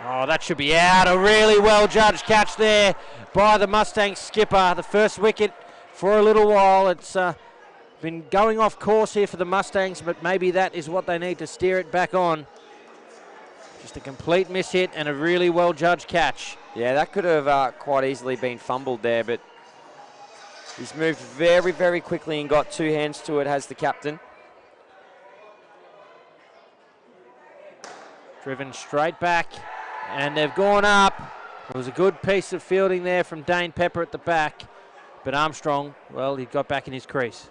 Oh, that should be out. A really well-judged catch there by the Mustang skipper. The first wicket for a little while. It's been going off course here for the Mustangs, but maybe that is what they need to steer it back on. Just a complete miss-hit and a really well-judged catch. Yeah, that could have quite easily been fumbled there, but he's moved very, very quickly and got 2 hands to it, has the captain. Driven straight back, and they've gone up. It was a good piece of fielding there from Dane Pepper at the back, but Armstrong, well, he got back in his crease.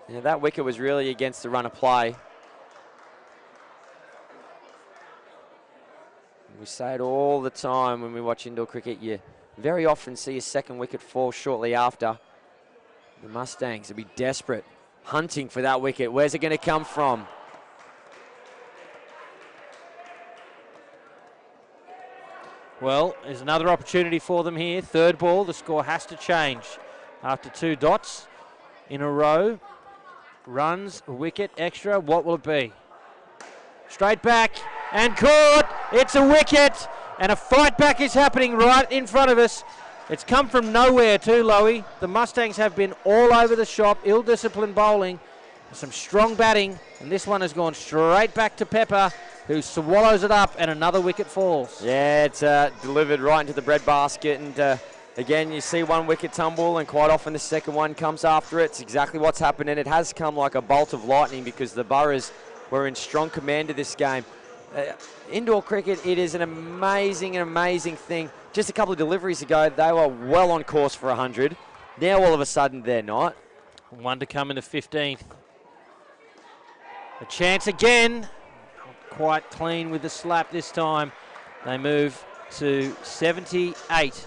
Yeah, that wicket was really against the run of play. We say it all the time when we watch indoor cricket. You very often see a second wicket fall shortly after. The Mustangs will be desperate, hunting for that wicket. Where's it going to come from? Well, there's another opportunity for them here. Third ball, the score has to change. After 2 dots in a row, runs, a wicket, extra, what will it be? Straight back and caught. It's a wicket, and a fight back is happening right in front of us. It's come from nowhere too, Lowy. The Mustangs have been all over the shop, ill-disciplined bowling, some strong batting, and this one has gone straight back to Pepper, who swallows it up, and another wicket falls. Yeah, it's delivered right into the breadbasket, and again, you see one wicket tumble, and quite often the second one comes after it. It's exactly what's happened, and it has come like a bolt of lightning because the Burras were in strong command of this game. Indoor cricket, it is an amazing thing. Just a couple of deliveries ago, they were well on course for 100. Now all of a sudden they're not. One to come in the 15th. A chance again. Not quite clean with the slap this time. They move to 78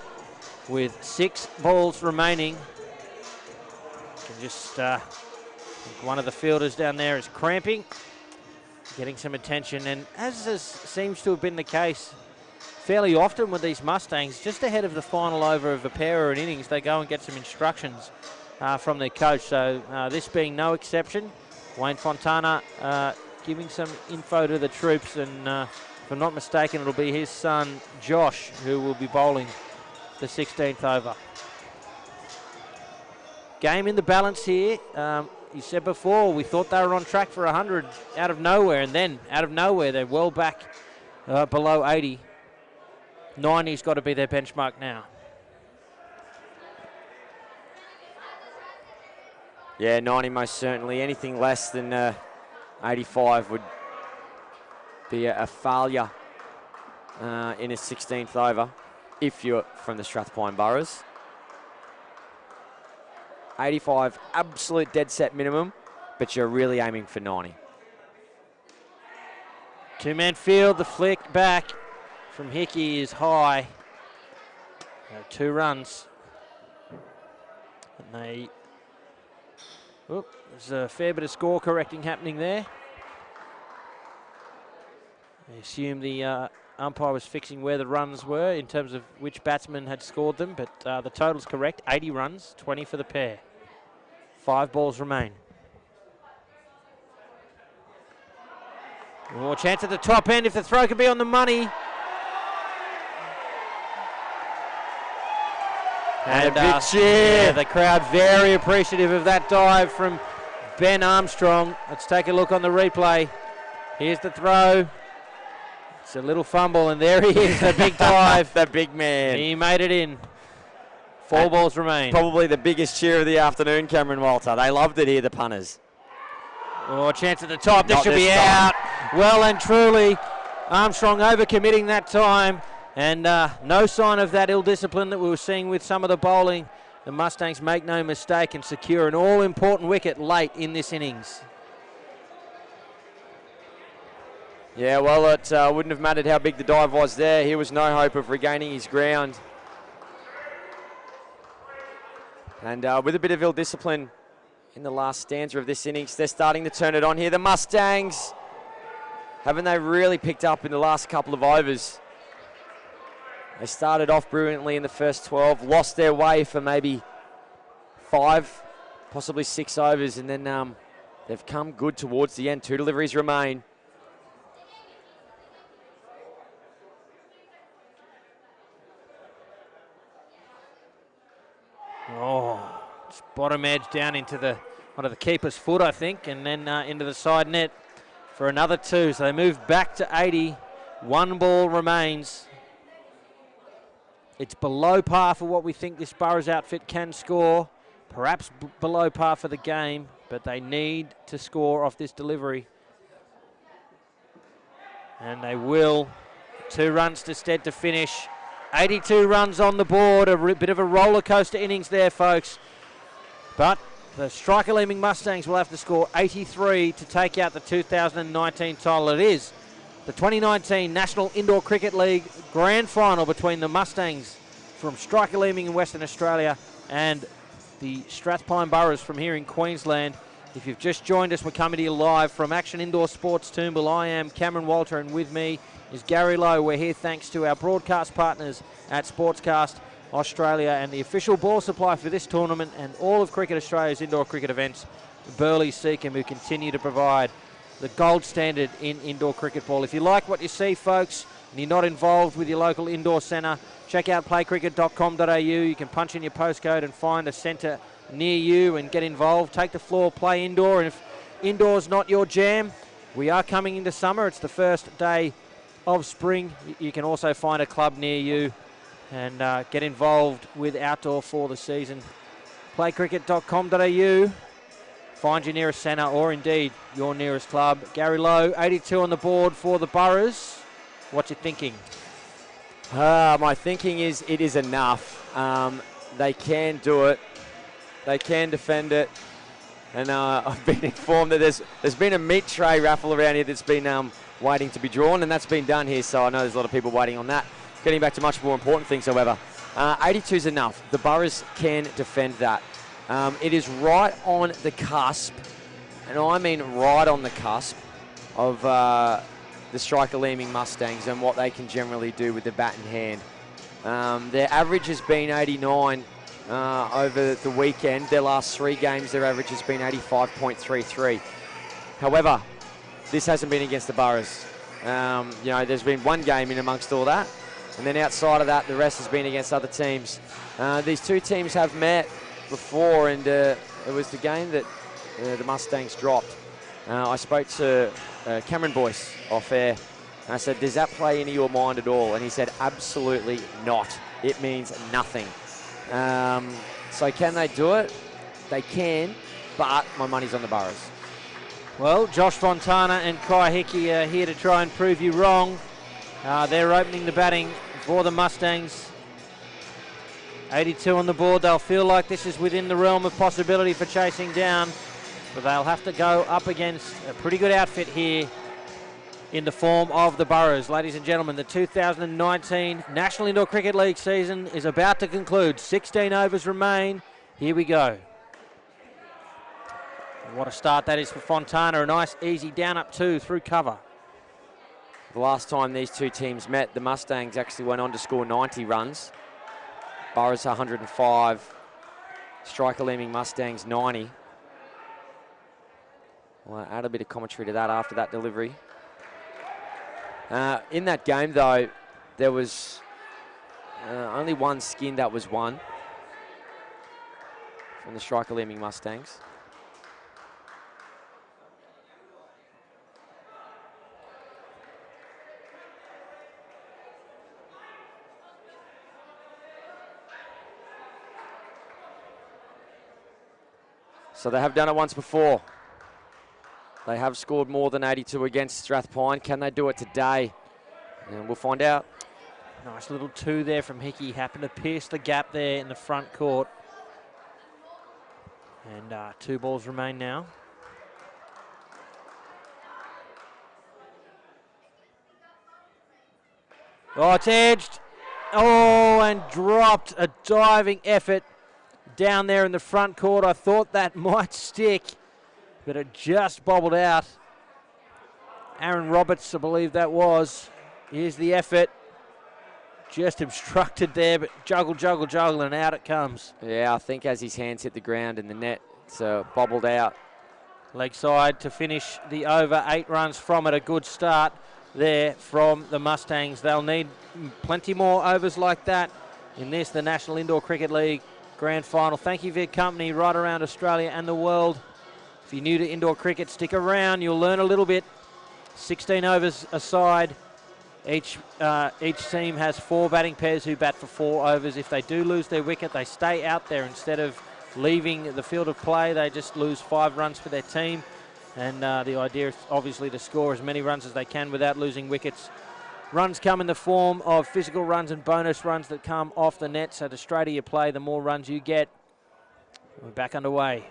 with 6 balls remaining. Can just one of the fielders down there is cramping, getting some attention, and as seems to have been the case fairly often with these Mustangs, just ahead of the final over of a pair or an innings, they go and get some instructions from their coach. So this being no exception, Wayne Fontana giving some info to the troops, and if I'm not mistaken, it'll be his son Josh who will be bowling the 16th over. Game in the balance here. You said before, we thought they were on track for 100 out of nowhere, and then out of nowhere they're well back below 80. 90's got to be their benchmark now. Yeah, 90 most certainly. Anything less than 85 would be a failure in a 16th over if you're from the Strathpine Burras. 85, absolute dead set minimum, but you're really aiming for 90. Two-man field, the flick back from Hickey is high. 2 runs. And there's a fair bit of score correcting happening there. I assume the umpire was fixing where the runs were in terms of which batsman had scored them, but the total's correct. 80 runs, 20 for the pair. 5 balls remain. More chance at the top end if the throw could be on the money. And yeah, the crowd very appreciative of that dive from Ben Armstrong. Let's take a look on the replay. Here's the throw. It's a little fumble, and there he is, the big dive. The big man. He made it in. 4 balls remain. Probably the biggest cheer of the afternoon, Cameron Walter. They loved it here, the punters. Oh, chance at the top. This should be out. Well and truly, Armstrong overcommitting that time. And no sign of that ill discipline that we were seeing with some of the bowling. The Mustangs make no mistake and secure an all-important wicket late in this innings. Yeah, well, it wouldn't have mattered how big the dive was there. Here was no hope of regaining his ground. And with a bit of ill discipline in the last stanza of this innings, they're starting to turn it on here. The Mustangs, haven't they really picked up in the last couple of overs? They started off brilliantly in the first 12, lost their way for maybe 5, possibly 6 overs, and then they've come good towards the end. 2 deliveries remain. Oh, it's bottom edge down into one of the keeper's foot, I think, and then into the side net for another 2. So they move back to 80. 1 ball remains. It's below par for what we think this Burras outfit can score. Perhaps below par for the game, but they need to score off this delivery. And they will. 2 runs to Stead to finish. 82 runs on the board. A bit of a roller coaster innings there, folks. But the striker Leeming Mustangs will have to score 83 to take out the 2019 title. It is the 2019 National Indoor Cricket League Grand Final between the Mustangs from Striker Leeming in Western Australia and the Strathpine Burras from here in Queensland. If you've just joined us, we're coming to you live from Action Indoor Sports Toombul. I am Cameron Walter, and with me is Gary Lowe. We're here thanks to our broadcast partners at Sportscast Australia and the official ball supply for this tournament and all of Cricket Australia's indoor cricket events, Burley Seacombe, who continue to provide the gold standard in indoor cricket ball. If you like what you see, folks, and you're not involved with your local indoor centre, check out playcricket.com.au. You can punch in your postcode and find a centre near you and get involved. Take the floor, play indoor, and if indoor's not your jam, we are coming into summer. It's the first day of spring. You can also find a club near you and get involved with outdoor for the season. Playcricket.com.au. find your nearest centre or indeed your nearest club. Gary Lowe, 82 on the board for the Burras. What's your thinking? My thinking is it is enough. They can do it. They can defend it. And I've been informed that there's been a meat tray raffle around here that's been waiting to be drawn, and that's been done here, so I know there's a lot of people waiting on that. Getting back to much more important things, however. 82 is enough. The Burras can defend that. It is right on the cusp, and I mean right on the cusp, of the striker Leeming Mustangs and what they can generally do with the bat in hand. Their average has been 89 over the weekend. Their last 3 games, their average has been 85.33. However, this hasn't been against the Burras. There's been one game in amongst all that, and then outside of that, the rest has been against other teams. These two teams have met before, and it was the game that the Mustangs dropped. I spoke to Cameron Boyce off air, and I said, does that play into your mind at all? And he said, absolutely not. It means nothing. So can they do it? They can, but my money's on the Burras. Well, Josh Fontana and Kai Hickey are here to try and prove you wrong. They're opening the batting for the Mustangs. 82 on the board. They'll feel like this is within the realm of possibility for chasing down, but they'll have to go up against a pretty good outfit here in the form of the Burras. Ladies and gentlemen, the 2019 National Indoor Cricket League season is about to conclude. 16 overs remain. Here we go. What a start that is for Fontana. A nice, easy down up 2 through cover. The last time these two teams met, the Mustangs actually went on to score 90 runs. Burras 105, striker Leeming Mustangs 90. Well, I'll add a bit of commentary to that after that delivery. In that game, though, there was only one skin that was won from the striker Leeming Mustangs. So they have done it once before. They have scored more than 82 against Strathpine. Can they do it today? And we'll find out. Nice little 2 there from Hickey. Happened to pierce the gap there in the front court. And 2 balls remain now. Oh, it's edged. Oh, and dropped. A diving effort down there in the front court. I thought that might stick, but it just bobbled out. Aaron Roberts, I believe that was. Here's the effort. Just obstructed there, but juggle, juggle, juggle, and out it comes. Yeah, I think as his hands hit the ground in the net, it's bobbled out. Leg side to finish the over. 8 runs from it. A good start there from the Mustangs. They'll need plenty more overs like that in this, the National Indoor Cricket League Grand Final. Thank you for your company right around Australia and the world. If you're new to indoor cricket, stick around. You'll learn a little bit. 16 overs aside. Each team has 4 batting pairs who bat for 4 overs. If they do lose their wicket, they stay out there. Instead of leaving the field of play, they just lose 5 runs for their team. And the idea is obviously to score as many runs as they can without losing wickets. Runs come in the form of physical runs and bonus runs that come off the net. So the straighter you play, the more runs you get. We're back underway.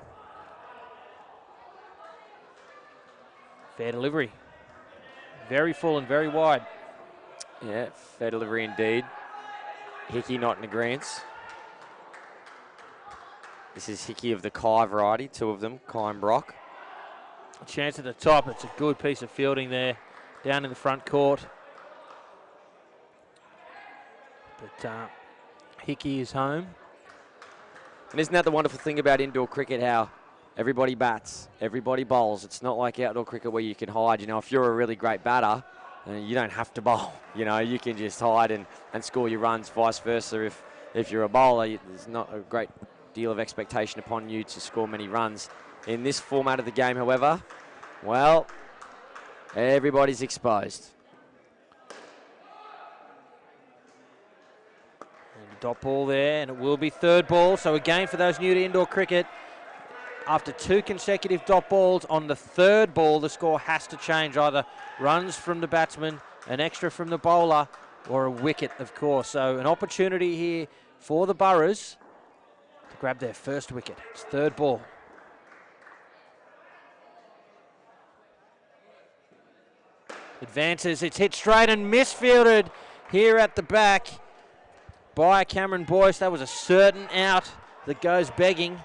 Fair delivery. Very full and very wide. Yeah, fair delivery indeed. Hickey not in agreement. This is Hickey of the Kai variety, 2 of them, Kai and Brock. A chance at the top. It's a good piece of fielding there down in the front court. But Hickey is home. And isn't that the wonderful thing about indoor cricket, how everybody bats, everybody bowls. It's not like outdoor cricket where you can hide. You know, if you're a really great batter, you don't have to bowl. You know, you can just hide and score your runs, vice versa. If you're a bowler, there's not a great deal of expectation upon you to score many runs. In this format of the game, however, well, everybody's exposed. And dot ball there, and it will be 3rd ball. So again, for those new to indoor cricket, after 2 consecutive dot balls. On the third ball, the score has to change. Either runs from the batsman, an extra from the bowler, or a wicket, of course. So an opportunity here for the Burras to grab their first wicket. It's third ball. Advances, it's hit straight and misfielded here at the back by Cameron Boyce. That was a certain out that goes begging.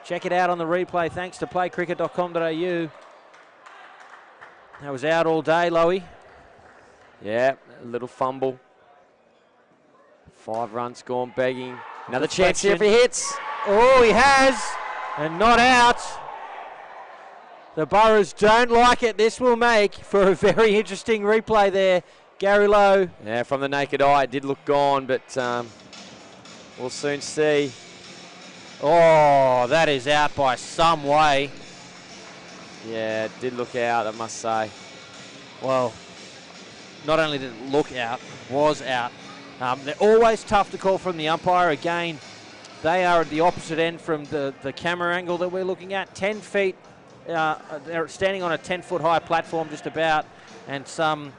Check it out on the replay thanks to playcricket.com.au. That was out all day, Lowy. Yeah, a little fumble. 5 runs gone begging. Another chance here if he hits. Oh, he has, and not out. The Burras don't like it. This will make for a very interesting replay there. Gary Lowe. Yeah, from the naked eye, it did look gone, but we'll soon see. Oh, that is out by some way. Yeah, it did look out, I must say. Well, not only did it look out, it was out. They're always tough to call from the umpire. Again, they are at the opposite end from the camera angle that we're looking at. 10 feet, they're standing on a 10-foot high platform just about, and some,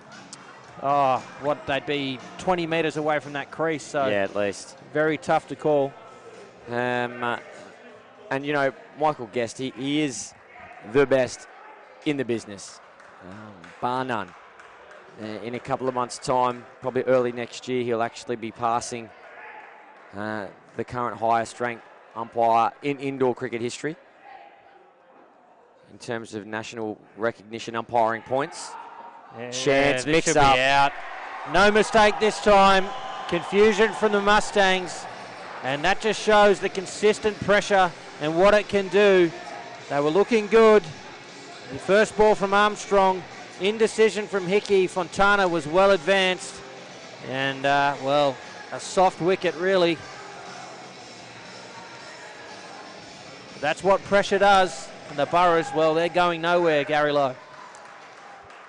they'd be 20 metres away from that crease. So yeah, at least. Very tough to call. And, you know, Michael Guest, he is the best in the business, bar none. In a couple of months' time, probably early next year, he'll actually be passing the current highest ranked umpire in indoor cricket history in terms of national recognition umpiring points. Yeah, Chance, mix up. Out. No mistake this time. Confusion from the Mustangs. And that just shows the consistent pressure and what it can do. They were looking good. The first ball from Armstrong. Indecision from Hickey. Fontana was well advanced. And, a soft wicket, really. That's what pressure does. And the Burras, well, they're going nowhere, Gary Lowe.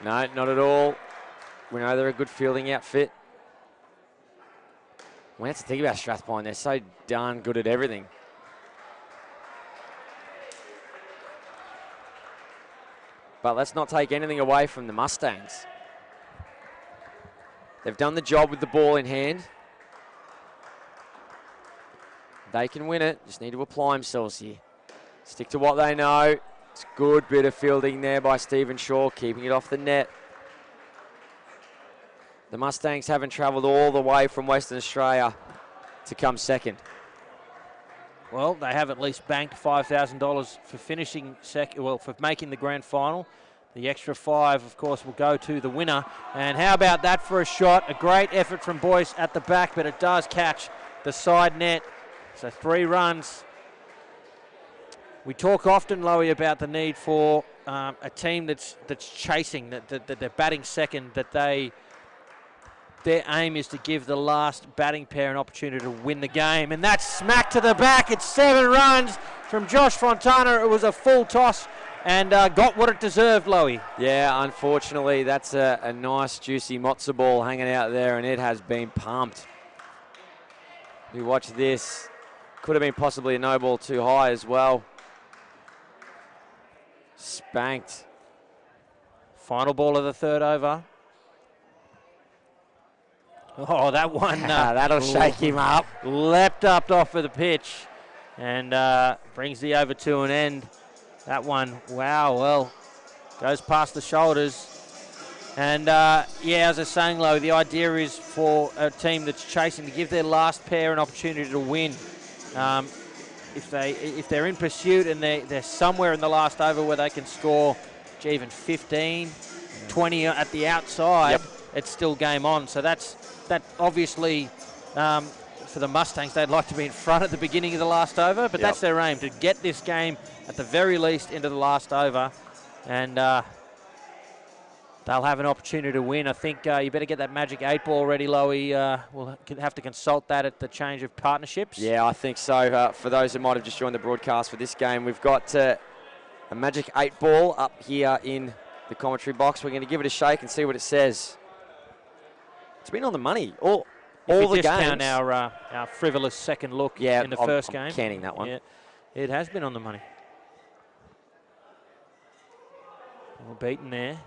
No, not at all. We know they're a good fielding outfit. We have to think about Strathpine. They're so darn good at everything. But let's not take anything away from the Mustangs. They've done the job with the ball in hand. They can win it. Just need to apply themselves here. Stick to what they know. It's a good bit of fielding there by Stephen Shaw, keeping it off the net. The Mustangs haven't travelled all the way from Western Australia to come second. Well, they have at least banked $5,000 for finishing second, for making the grand final. The extra 5, of course, will go to the winner. And how about that for a shot? A great effort from Boyce at the back, but it does catch the side net. So 3 runs. We talk often, Lowy, about the need for a team that's chasing, that they're batting second, that their aim is to give the last batting pair an opportunity to win the game. And that's smack to the back. It's 7 runs from Josh Fontana. It was a full toss and got what it deserved, Lowy. Yeah, unfortunately, that's a nice, juicy matzo ball hanging out there, and it has been pumped. You watch this. Could have been possibly a no ball too high as well. Spanked. Final ball of the third over. Oh, that one. That'll shake him up. Leapt up off of the pitch and brings the over to an end. That one, wow, well, goes past the shoulders. And, as I was saying, Low, the idea is for a team that's chasing to give their last pair an opportunity to win. If they're in pursuit and they're somewhere in the last over where they can score even 15, 20 at the outside, it's still game on. So that obviously for the Mustangs, they'd like to be in front at the beginning of the last over, but that's their aim, to get this game at the very least into the last over, and they'll have an opportunity to win. I think you better get that magic 8 ball ready, Lowy. We'll have to consult that at the change of partnerships. Yeah, I think so. For those who might have just joined the broadcast for this game, we've got a magic 8 ball up here in the commentary box. We're going to give it a shake and see what it says. It's been on the money all the games. Our frivolous second look in the first game. I'm canning that one. Yeah, it has been on the money. Well beaten there.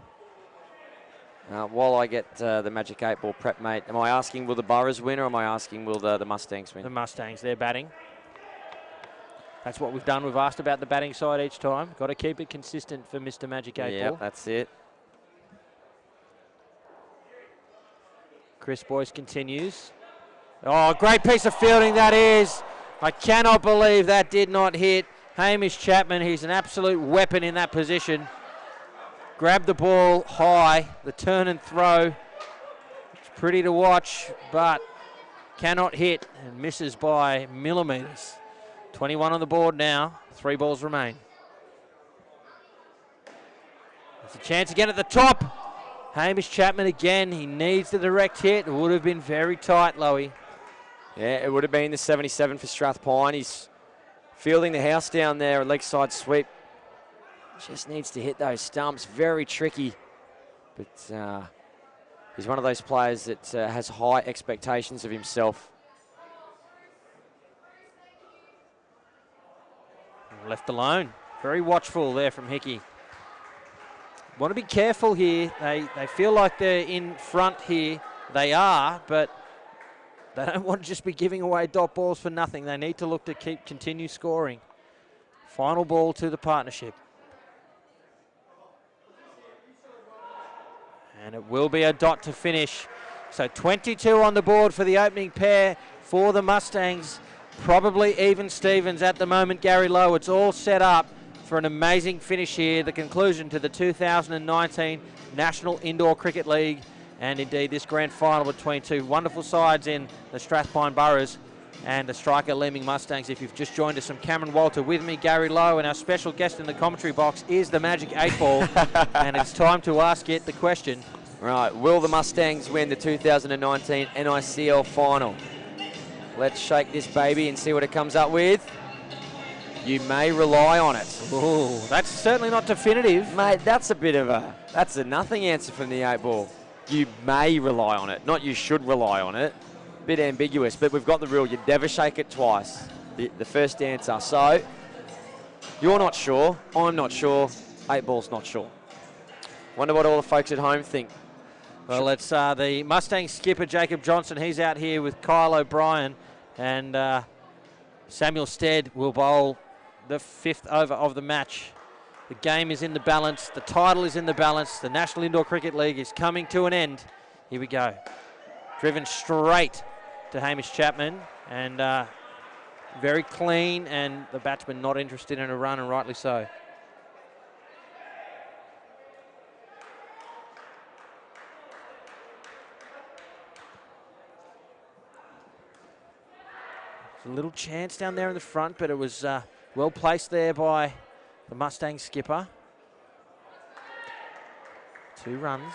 While I get the Magic 8 Ball prep, mate, am I asking will the Burras win or am I asking will the Mustangs win? The Mustangs, they're batting. That's what we've done. We've asked about the batting side each time. Got to keep it consistent for Mr. Magic 8 Ball. Yeah, that's it. Chris Boyce continues. Oh, great piece of fielding that is. I cannot believe that did not hit Hamish Chapman. He's an absolute weapon in that position. Grabbed the ball high, the turn and throw. It's pretty to watch, but cannot hit and misses by millimetres. 21 on the board now. 3 balls remain. There's a chance again at the top. Hamish Chapman again. He needs the direct hit. It would have been very tight, Lowy. Yeah, it would have been the 77 for Strathpine. He's fielding the house down there, a leg side sweep. Just needs to hit those stumps. Very tricky. But he's one of those players that has high expectations of himself. Left alone. Very watchful there from Hickey. Want to be careful here. They feel like they're in front here. They are, but they don't want to just be giving away dot balls for nothing. They need to look to continue scoring. Final ball to the partnership. And it will be a dot to finish. So 22 on the board for the opening pair for the Mustangs. Probably even Stevens at the moment, Gary Lowe. It's all set up for an amazing finish here. The conclusion to the 2019 National Indoor Cricket League. And indeed this grand final between two wonderful sides in the Strathpine Burras and the striker Leeming Mustangs. If you've just joined us, I'm Cameron Walter, with me Gary Lowe, and our special guest in the commentary box is the Magic 8 Ball. And it's time to ask it the question. Right, will the Mustangs win the 2019 NICL final? Let's shake this baby and see what it comes up with. You may rely on it. Ooh, that's certainly not definitive. Mate, that's a nothing answer from the 8 Ball. You may rely on it, not you should rely on it. Bit ambiguous, but we've got the rule. You never shake it twice. The first answer. So, you're not sure, I'm not sure, 8 Ball's not sure. Wonder what all the folks at home think. Well, it's the Mustang skipper, Jacob Johnson. He's out here with Kyle O'Brien, and Samuel Stead will bowl the 5th over of the match. The game is in the balance. The title is in the balance. The National Indoor Cricket League is coming to an end. Here we go. Driven straight to Hamish Chapman, and very clean, and the batsman not interested in a run, and rightly so. A little chance down there in the front, but it was well placed there by the Mustang skipper. 2 runs.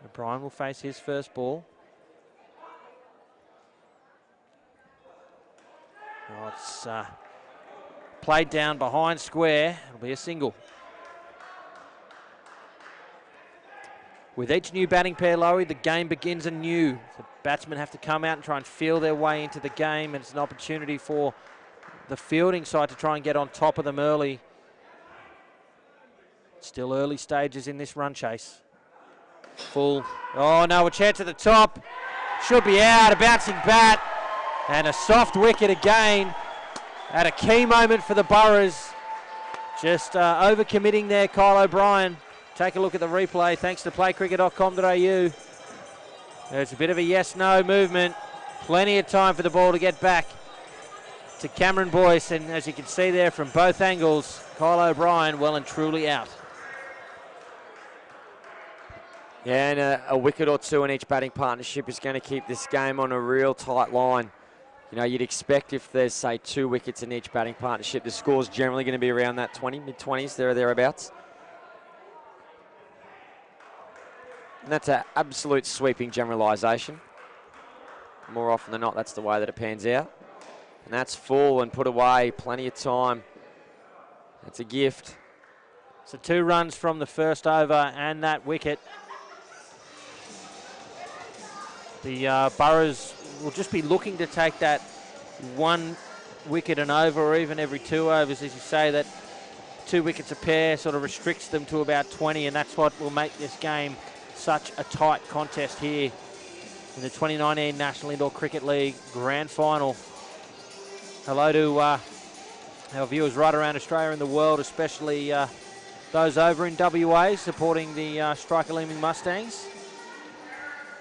O'Brien will face his first ball. Oh, it's played down behind square. It'll be a single. With each new batting pair, Lowy, the game begins anew. The batsmen have to come out and try and feel their way into the game, and it's an opportunity for the fielding side to try and get on top of them early. Still early stages in this run chase. Full. Oh, no, a chance at the top. Should be out, a bouncing bat. And a soft wicket again at a key moment for the Burras. Just overcommitting there, Kyle O'Brien. Take a look at the replay, thanks to playcricket.com.au. There's a bit of a yes-no movement. Plenty of time for the ball to get back to Cameron Boyce. And as you can see there from both angles, Kyle O'Brien well and truly out. Yeah, and a wicket or two in each batting partnership is going to keep this game on a real tight line. You know, you'd expect if there's, say, 2 wickets in each batting partnership, the score's generally going to be around that 20, mid-20s, there or thereabouts. And that's an absolute sweeping generalisation. More often than not, that's the way that it pans out. And that's full and put away, plenty of time. That's a gift. So 2 runs from the first over and that wicket. The Burras will just be looking to take that 1 wicket an over, or even every 2 overs, as you say, that 2 wickets a pair sort of restricts them to about 20, and that's what will make this game such a tight contest here in the 2019 National Indoor Cricket League Grand Final. Hello to our viewers right around Australia and the world, especially those over in WA supporting the Striker Leeming Mustangs.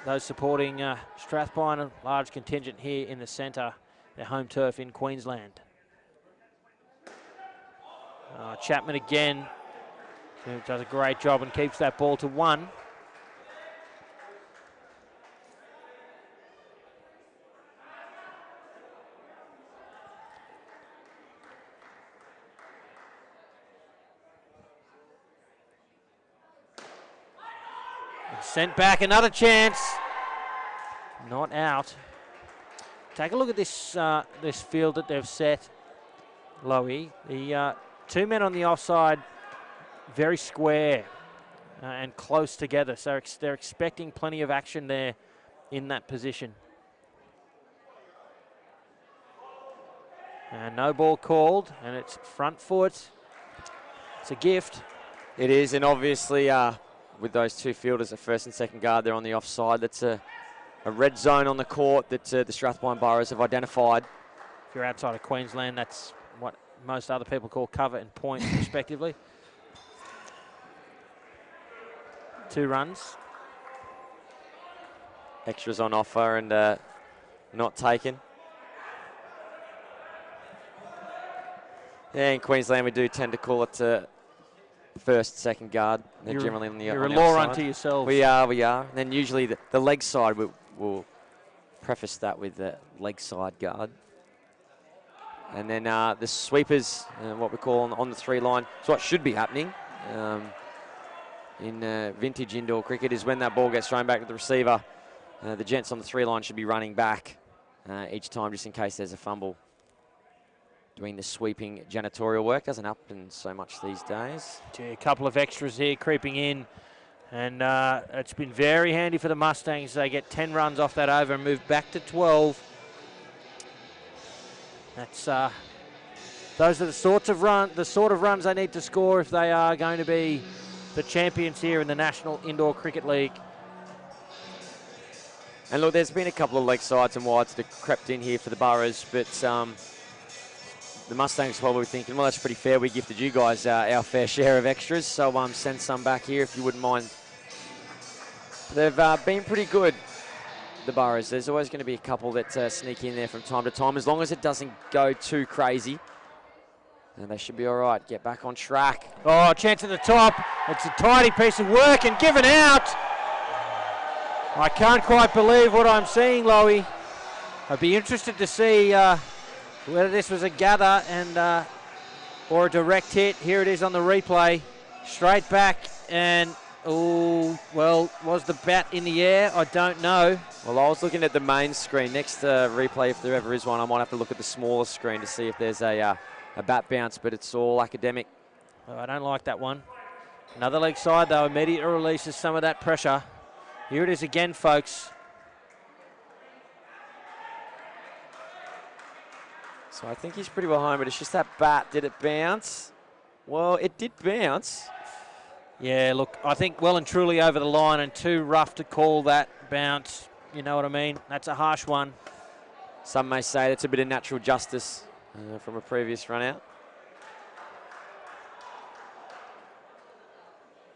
Those supporting Strathpine, a large contingent here in the centre, their home turf in Queensland. Chapman again, who does a great job and keeps that ball to 1. Sent back, another chance. Not out. Take a look at this this field that they've set, Lowy. The 2 men on the offside, very square and close together. So they're expecting plenty of action there in that position. And no ball called, and it's front foot. It's a gift. It is, and obviously with those 2 fielders at first and second guard, they're on the offside. That's a red zone on the court that the Strathpine Burras have identified. If you're outside of Queensland, that's what most other people call cover and point, respectively. 2 runs. Extras on offer and not taken. Yeah, in Queensland we do tend to call it first, second guard. They're generally on the You're on a the law outside. unto yourselves. We are. And then usually the leg side, we'll preface that with the leg side guard. And then the sweepers, what we call on the 3 line. So what should be happening in vintage indoor cricket is when that ball gets thrown back to the receiver, the gents on the 3 line should be running back each time just in case there's a fumble. Doing the sweeping janitorial work. Doesn't happen so much these days. A couple of extras here creeping in. And it's been very handy for the Mustangs. They get 10 runs off that over and move back to 12. That's those are the sort of runs they need to score if they are going to be the champions here in the National Indoor Cricket League. And look, there's been a couple of leg sides and wides that have crept in here for the Burras, but the Mustangs are probably thinking, well, that's pretty fair. We gifted you guys our fair share of extras, so send some back here if you wouldn't mind. They've been pretty good, the Burras. There's always going to be a couple that sneak in there from time to time, as long as it doesn't go too crazy. And they should be all right. Get back on track. Oh, chance at the top. It's a tidy piece of work and given out. I can't quite believe what I'm seeing, Lowy. I'd be interested to see whether this was a gather and or a direct hit. Here it is on the replay. Straight back and, oh, well, was the bat in the air? I don't know. Well, I was looking at the main screen. Next replay, if there ever is one, I might have to look at the smaller screen to see if there's a bat bounce, but it's all academic. Oh, I don't like that one. Another leg side, though, immediately releases some of that pressure. Here it is again, folks. So I think he's pretty well home, but it's just that bat. Did it bounce? Well, it did bounce. Yeah, look, I think well and truly over the line and too rough to call that bounce. You know what I mean? That's a harsh one. Some may say that's a bit of natural justice from a previous run out.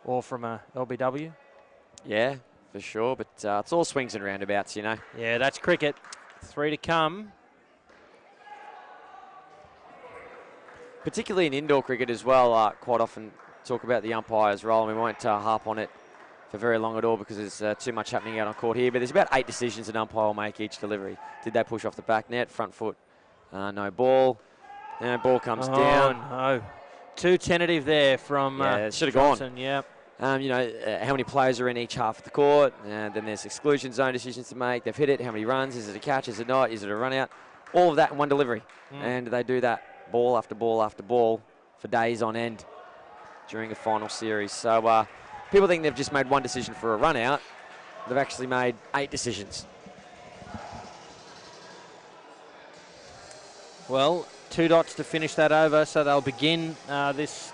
Or from a LBW. Yeah, for sure, but it's all swings and roundabouts, you know. Yeah, that's cricket. 3 to come. Particularly in indoor cricket as well, quite often talk about the umpire's role, and we won't harp on it for very long at all because there's too much happening out on court here, but there's about 8 decisions an umpire will make each delivery. Did they push off the back net, front foot, no ball, ball comes down. No. Too tentative there from should have gone. Johnson, yeah. How many players are in each half of the court, and then there's exclusion zone decisions to make. They've hit it, how many runs, is it a catch, is it not, is it a run out? All of that in one delivery, and they do that ball after ball after ball for days on end during a final series. So people think they've just made one decision for a run out. They've actually made 8 decisions. Well, 2 dots to finish that over, so they'll begin this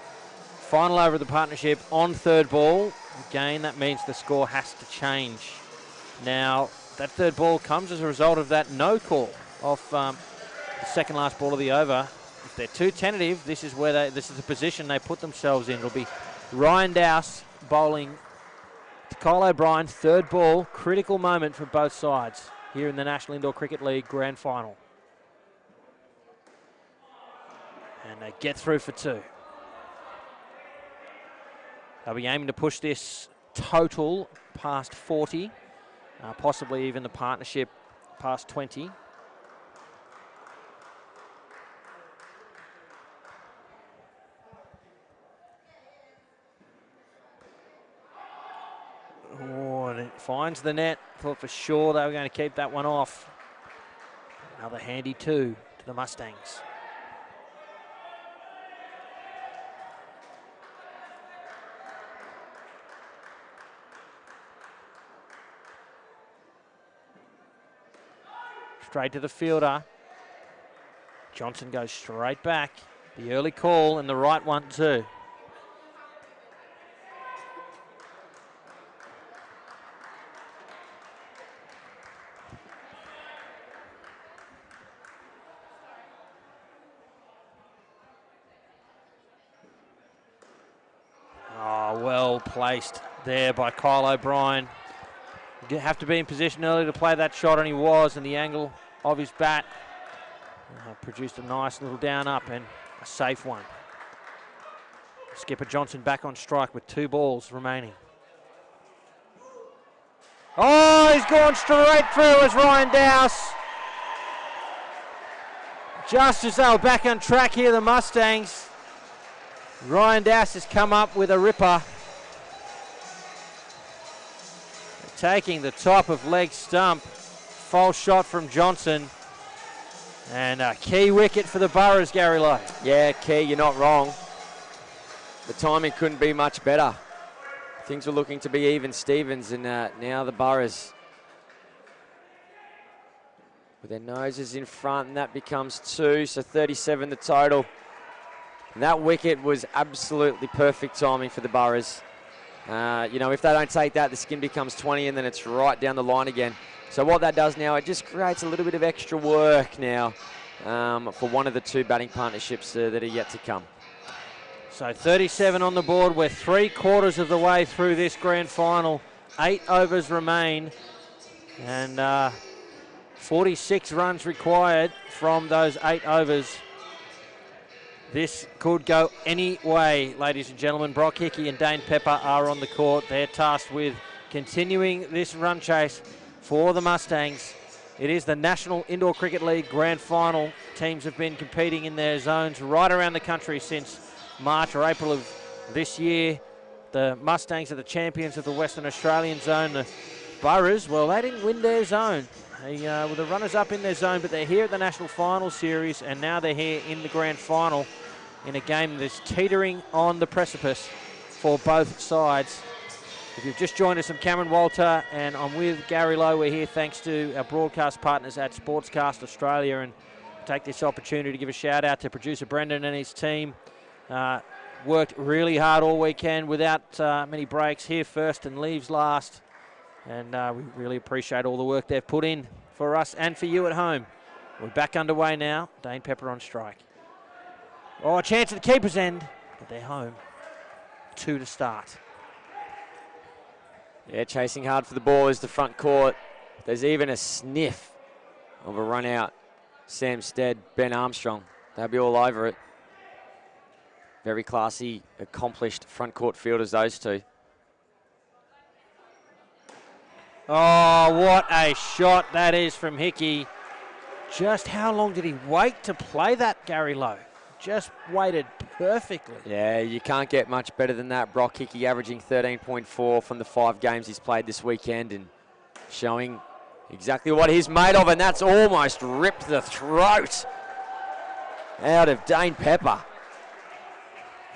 final over of the partnership on third ball. Again, that means the score has to change. Now, that third ball comes as a result of that no call off the second last ball of the over. If they're too tentative, this is the position they put themselves in. It'll be Ryan Dowse bowling to Kyle O'Brien, third ball, critical moment for both sides here in the National Indoor Cricket League Grand Final. And they get through for 2. They'll be aiming to push this total past 40, possibly even the partnership past 20. Oh, and it finds the net. Thought for sure they were going to keep that one off. Another handy 2 to the Mustangs. Straight to the fielder. Johnson goes straight back. The early call and the right one too. Oh, well placed there by Kyle O'Brien. You have to be in position early to play that shot, and he was, and the angle of his bat produced a nice little down up and a safe one. Skipper Johnson back on strike with 2 balls remaining. Oh, he's gone straight through as Ryan Dowse. Just as they were back on track here, the Mustangs. Ryan Dowse has come up with a ripper. Taking the top of leg stump. False shot from Johnson. And a key wicket for the Burras, Gary Lowe. Yeah, key, you're not wrong. The timing couldn't be much better. Things were looking to be even Stevens, and now the Burras with their noses in front, and that becomes 2, so 37 the total. And that wicket was absolutely perfect timing for the Burras. If they don't take that, the skin becomes 20, and then it's right down the line again. So what that does now, it just creates a little bit of extra work now for one of the 2 batting partnerships that are yet to come. So 37 on the board. We're 3/4 of the way through this grand final. 8 overs remain, and 46 runs required from those 8 overs. This could go any way, ladies and gentlemen. Brock Hickey and Dane Pepper are on the court. They're tasked with continuing this run chase for the Mustangs. It is the National Indoor Cricket League Grand Final. Teams have been competing in their zones right around the country since March or April of this year. The Mustangs are the champions of the Western Australian zone. The Burras, well, they didn't win their zone. They were the runners-up in their zone, but they're here at the National Final Series, and now they're here in the Grand Final in a game that's teetering on the precipice for both sides. If you've just joined us, I'm Cameron Walter, and I'm with Gary Lowe. We're here thanks to our broadcast partners at Sportscast Australia, and take this opportunity to give a shout-out to producer Brendan and his team. Worked really hard all weekend without many breaks. Here first and leaves last. And we really appreciate all the work they've put in for us and for you at home. We're back underway now. Dane Pepper on strike. Oh, a chance at the keeper's end, but they're home. 2 to start. Yeah, chasing hard for the ball is the front court. There's even a sniff of a run out. Sam Stead, Ben Armstrong. They'll be all over it. Very classy, accomplished front court fielders, those 2. Oh, what a shot that is from Hickey. Just how long did he wait to play that, Gary Lowe? Just waited perfectly. Yeah, you can't get much better than that. Brock Hickey averaging 13.4 from the 5 games he's played this weekend, and showing exactly what he's made of, and that's almost ripped the throat out of Dane Pepper.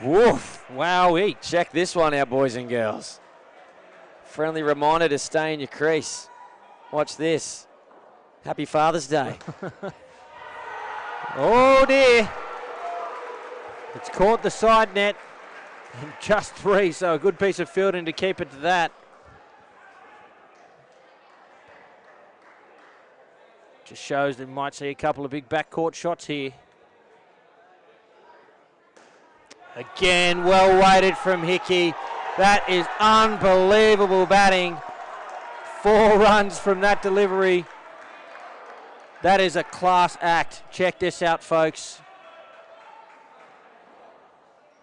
Woof. Wowee. Check this one out, boys and girls. Friendly reminder to stay in your crease. Watch this. Happy Father's Day. Oh dear. It's caught the side net and just 3, so a good piece of fielding to keep it to that. Just shows that we might see a couple of big backcourt shots here. Again, well weighted from Hickey. That is unbelievable batting. 4 runs from that delivery. That is a class act. Check this out, folks.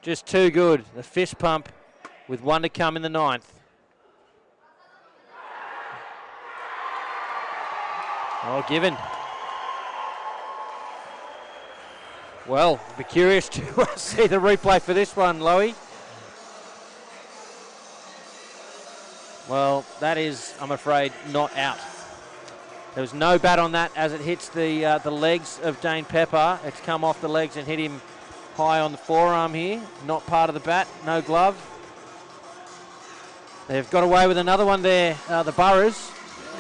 Just too good. The fist pump with 1 to come in the 9th. Oh, given. Well, I'll be curious to see the replay for this one, Lowy. Well, that is, I'm afraid, not out. There was no bat on that as it hits the legs of Dane Pepper. It's come off the legs and hit him high on the forearm here. Not part of the bat, no glove. They've got away with another one there, the Burras,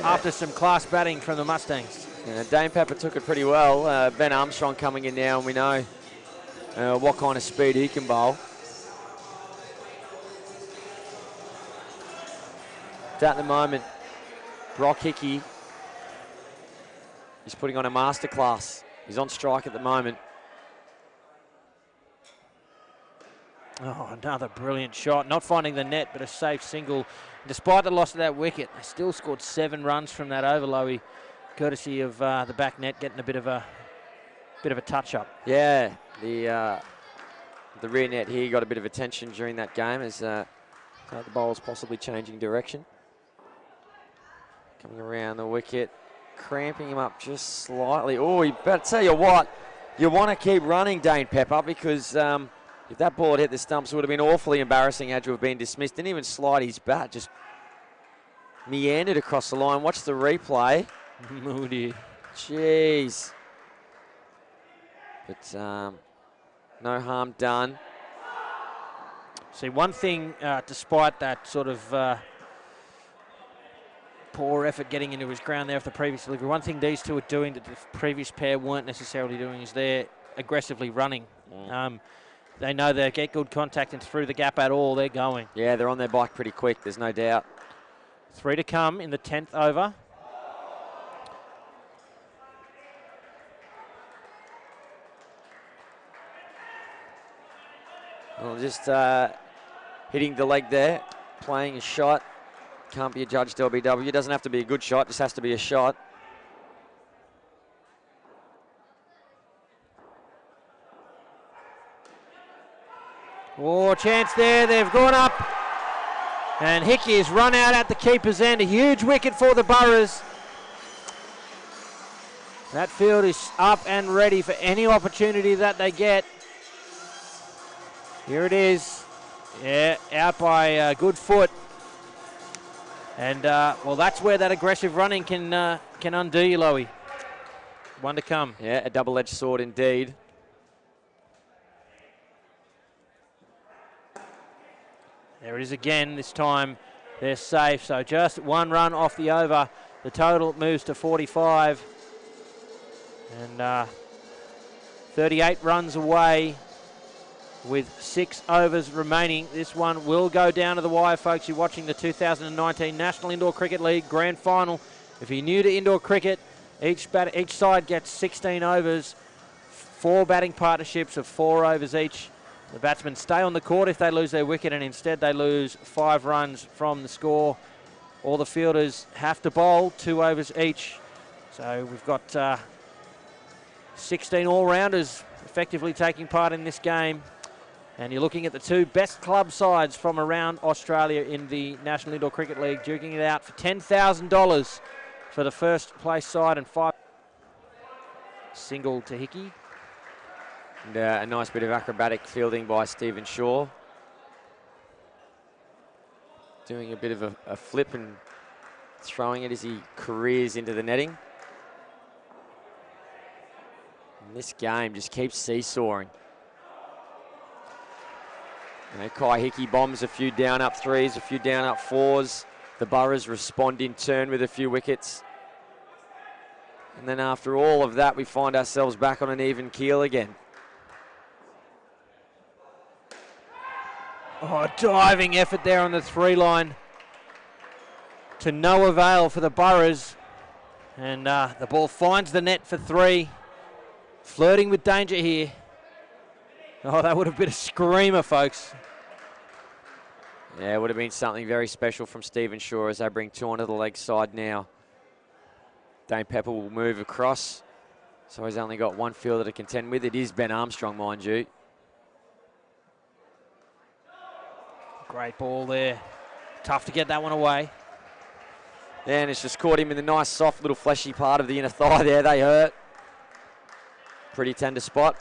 after some class batting from the Mustangs. Yeah, Dane Pepper took it pretty well. Ben Armstrong coming in now, and we know what kind of speed he can bowl. At the moment, Brock Hickey is putting on a masterclass. He's on strike at the moment. Oh, another brilliant shot. Not finding the net, but a safe single. Despite the loss of that wicket, they still scored 7 runs from that over, Lowy, courtesy of the back net getting a bit of a touch-up. Yeah, the rear net here got a bit of attention during that game as the bowl's possibly changing direction. Coming around the wicket, cramping him up just slightly. Oh, but tell you what, you want to keep running, Dane Pepper, because if that ball had hit the stumps, it would have been awfully embarrassing had to have been dismissed. Didn't even slide his bat, just meandered across the line. Watch the replay. Moody. Jeez. But no harm done. See, one thing, despite that sort of poor effort getting into his ground there for the previous delivery, one thing these two are doing that the previous pair weren't necessarily doing is they're aggressively running. They know they get good contact and through the gap at all, they're going. Yeah, they're on their bike pretty quick, there's no doubt. 3 to come in the 10th over. Well, just hitting the leg there, playing a shot. Can't be adjudged LBW. Doesn't have to be a good shot, just has to be a shot. Oh, chance there. They've gone up. And Hickey has run out at the keeper's end. A huge wicket for the Burras. That field is up and ready for any opportunity that they get. Here it is. Yeah, out by a good foot. And, well, that's where that aggressive running can undo you, Lowy. 1 to come. Yeah, a double-edged sword indeed. There it is again. This time they're safe. So just 1 run off the over. The total moves to 45. And 38 runs away with 6 overs remaining. This one will go down to the wire, folks. You're watching the 2019 National Indoor Cricket League Grand Final. If you're new to indoor cricket, each side gets 16 overs, 4 batting partnerships of 4 overs each. The batsmen stay on the court if they lose their wicket, and instead they lose 5 runs from the score. All the fielders have to bowl 2 overs each. So we've got 16 all-rounders effectively taking part in this game. And you're looking at the 2 best club sides from around Australia in the National Indoor Cricket League, duking it out for $10,000 for the first place side and 5. Single to Hickey. And a nice bit of acrobatic fielding by Stephen Shaw. Doing a bit of a flip and throwing it as he careers into the netting. And this game just keeps seesawing. You know, Kai Hickey bombs a few down up 3s, a few down up 4s. The Burras respond in turn with a few wickets. And then after all of that, we find ourselves back on an even keel again. Oh, diving effort there on the 3 line. To no avail for the Burras. And the ball finds the net for 3. Flirting with danger here. Oh, that would have been a screamer, folks. Yeah, it would have been something very special from Stephen Shaw as they bring 2 onto the leg side now. Dane Pepper will move across. So he's only got 1 fielder to contend with. It is Ben Armstrong, mind you. Great ball there. Tough to get that one away. And it's just caught him in the nice, soft, little fleshy part of the inner thigh there. They hurt. Pretty tender spot.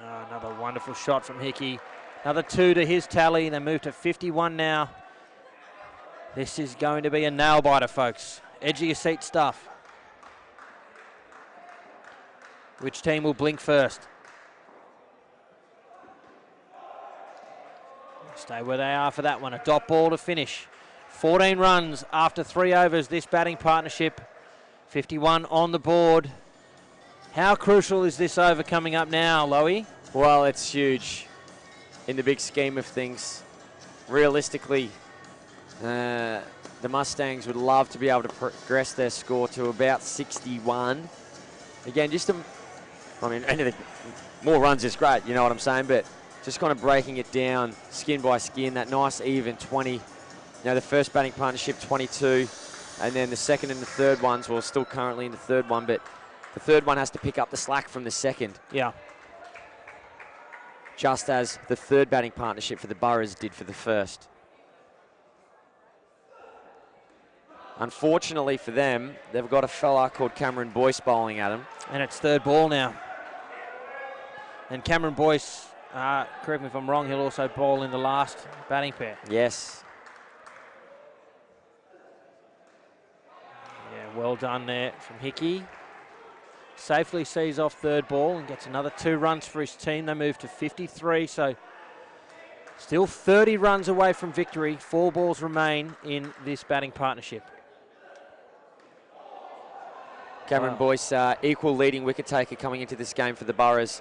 Oh, another wonderful shot from Hickey. Another 2 to his tally. They move to 51 now. This is going to be a nail-biter, folks. Edge of your seat stuff. Which team will blink first? Stay where they are for that one. A dot ball to finish. 14 runs after 3 overs, this batting partnership. 51 on the board. How crucial is this over coming up now, Lowy? Well, it's huge in the big scheme of things. Realistically, the Mustangs would love to be able to progress their score to about 61. Again, anything more runs is great, you know what I'm saying, but just kind of breaking it down skin by skin, that nice even 20. Now the first batting partnership 22, and then the second and the third ones, well, still currently in the third one, but the third one has to pick up the slack from the second. Yeah. Just as the third batting partnership for the Burras did for the first. Unfortunately for them, they've got a fella called Cameron Boyce bowling at them. And it's third ball now. And Cameron Boyce, correct me if I'm wrong, he'll also bowl in the last batting pair. Yes. Yeah, well done there from Hickey. Safely sees off third ball and gets another 2 runs for his team. They move to 53, so still 30 runs away from victory. 4 balls remain in this batting partnership. Cameron Boyce, equal leading wicket taker coming into this game for the Burras.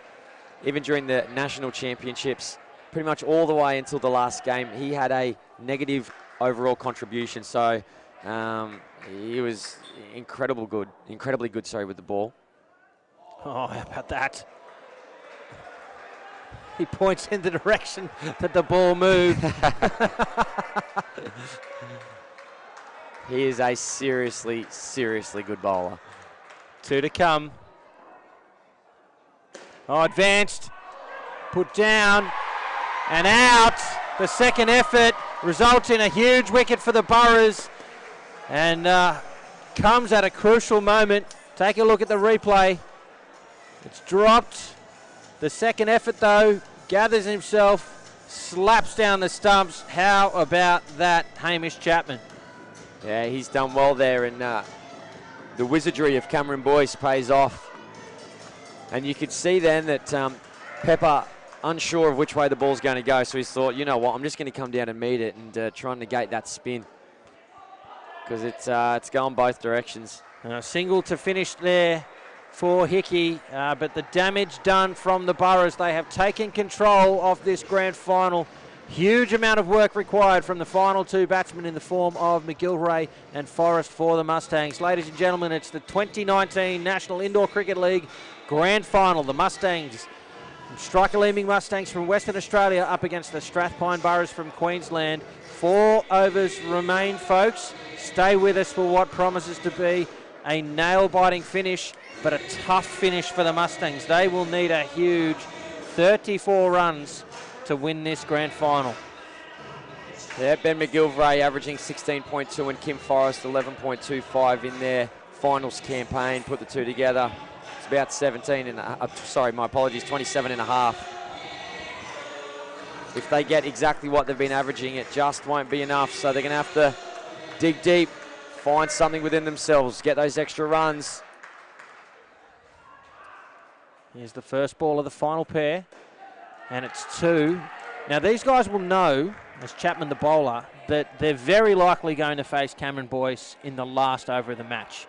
Even during the national championships, pretty much all the way until the last game, he had a negative overall contribution. So he was incredibly good with the ball. Oh, how about that? He points in the direction that the ball moved. He is a seriously, seriously good bowler. 2 to come. Oh, advanced, put down, and out. The second effort results in a huge wicket for the Burras, and comes at a crucial moment. Take a look at the replay. It's dropped. The second effort, though, gathers himself, slaps down the stumps. How about that, Hamish Chapman? Yeah, he's done well there, and the wizardry of Cameron Boyce pays off. And you could see then that Pepper, unsure of which way the ball's going to go, so he's thought, you know what, I'm just going to come down and meet it and try and negate that spin, because it's going both directions. A single to finish there for Hickey, but the damage done from the Burras. They have taken control of this grand final. Huge amount of work required from the final 2 batsmen in the form of McGilvray and Forrest for the Mustangs. Ladies and gentlemen, it's the 2019 National Indoor Cricket League Grand Final. The Mustangs, Striker Leeming Mustangs from Western Australia up against the Strathpine Burras from Queensland. 4 overs remain, folks. Stay with us for what promises to be a nail-biting finish, but a tough finish for the Mustangs. They will need a huge 34 runs to win this grand final. Yeah, Ben McGilvray averaging 16.2 and Kim Forrest 11.25 in their finals campaign. Put the 2 together. It's about 27 and a half. If they get exactly what they've been averaging, it just won't be enough. So they're going to have to dig deep, find something within themselves, get those extra runs. Here's the first ball of the final pair, and it's 2. Now these guys will know, as Chapman the bowler, that they're very likely going to face Cameron Boyce in the last over of the match.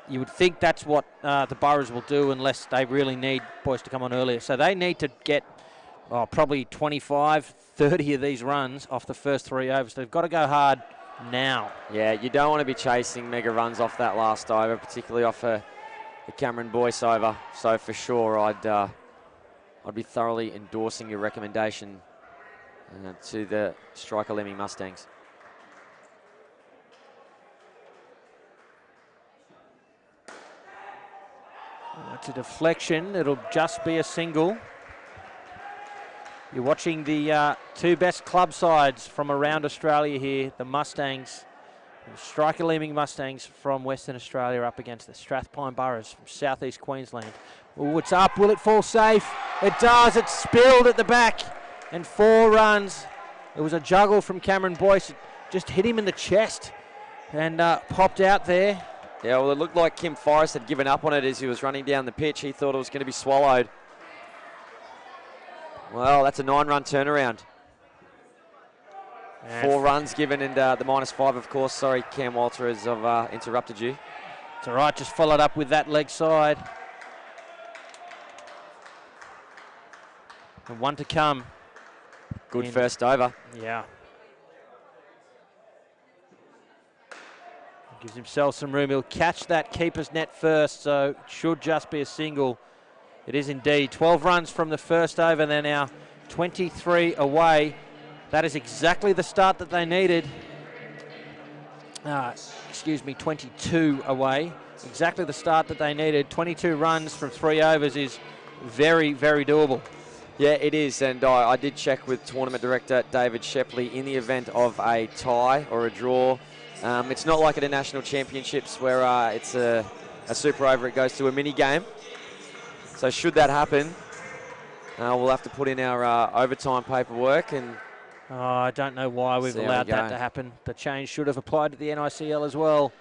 You would think that's what the Burras will do unless they really need Boyce to come on earlier. So they need to get probably 25, 30 of these runs off the first 3 overs. They've got to go hard now. Yeah, you don't want to be chasing mega runs off that last over, particularly off the Cameron Boyce over. So for sure, I'd be thoroughly endorsing your recommendation to the striker Leeming Mustangs. It's a deflection. It'll just be a single. You're watching the 2 best club sides from around Australia here. The Mustangs, the striker Leeming Mustangs from Western Australia up against the Strathpine Burras from southeast Queensland. Oh, it's up. Will it fall safe? It does. It's spilled at the back. And 4 runs. It was a juggle from Cameron Boyce. It just hit him in the chest and popped out there. Yeah, well, it looked like Kim Forrest had given up on it as he was running down the pitch. He thought it was going to be swallowed. Well, that's a 9-run turnaround. And 4 runs given and the -5, of course. Sorry, Cam Walter, as I've interrupted you. It's all right, just followed up with that leg side. And 1 to come. Good first over. Yeah. Gives himself some room. He'll catch that keeper's net first, so it should just be a single. It is indeed. 12 runs from the first over. They're now 23 away. That is exactly the start that they needed. 22 away. Exactly the start that they needed. 22 runs from 3 overs is very, very doable. Yeah, it is, and I did check with tournament director David Shepley. In the event of a tie or a draw, it's not like at the national championships where it's a super over, it goes to a mini game. So should that happen, we'll have to put in our overtime paperwork. And I don't know why we've allowed that to happen. The change should have applied to the NICL as well.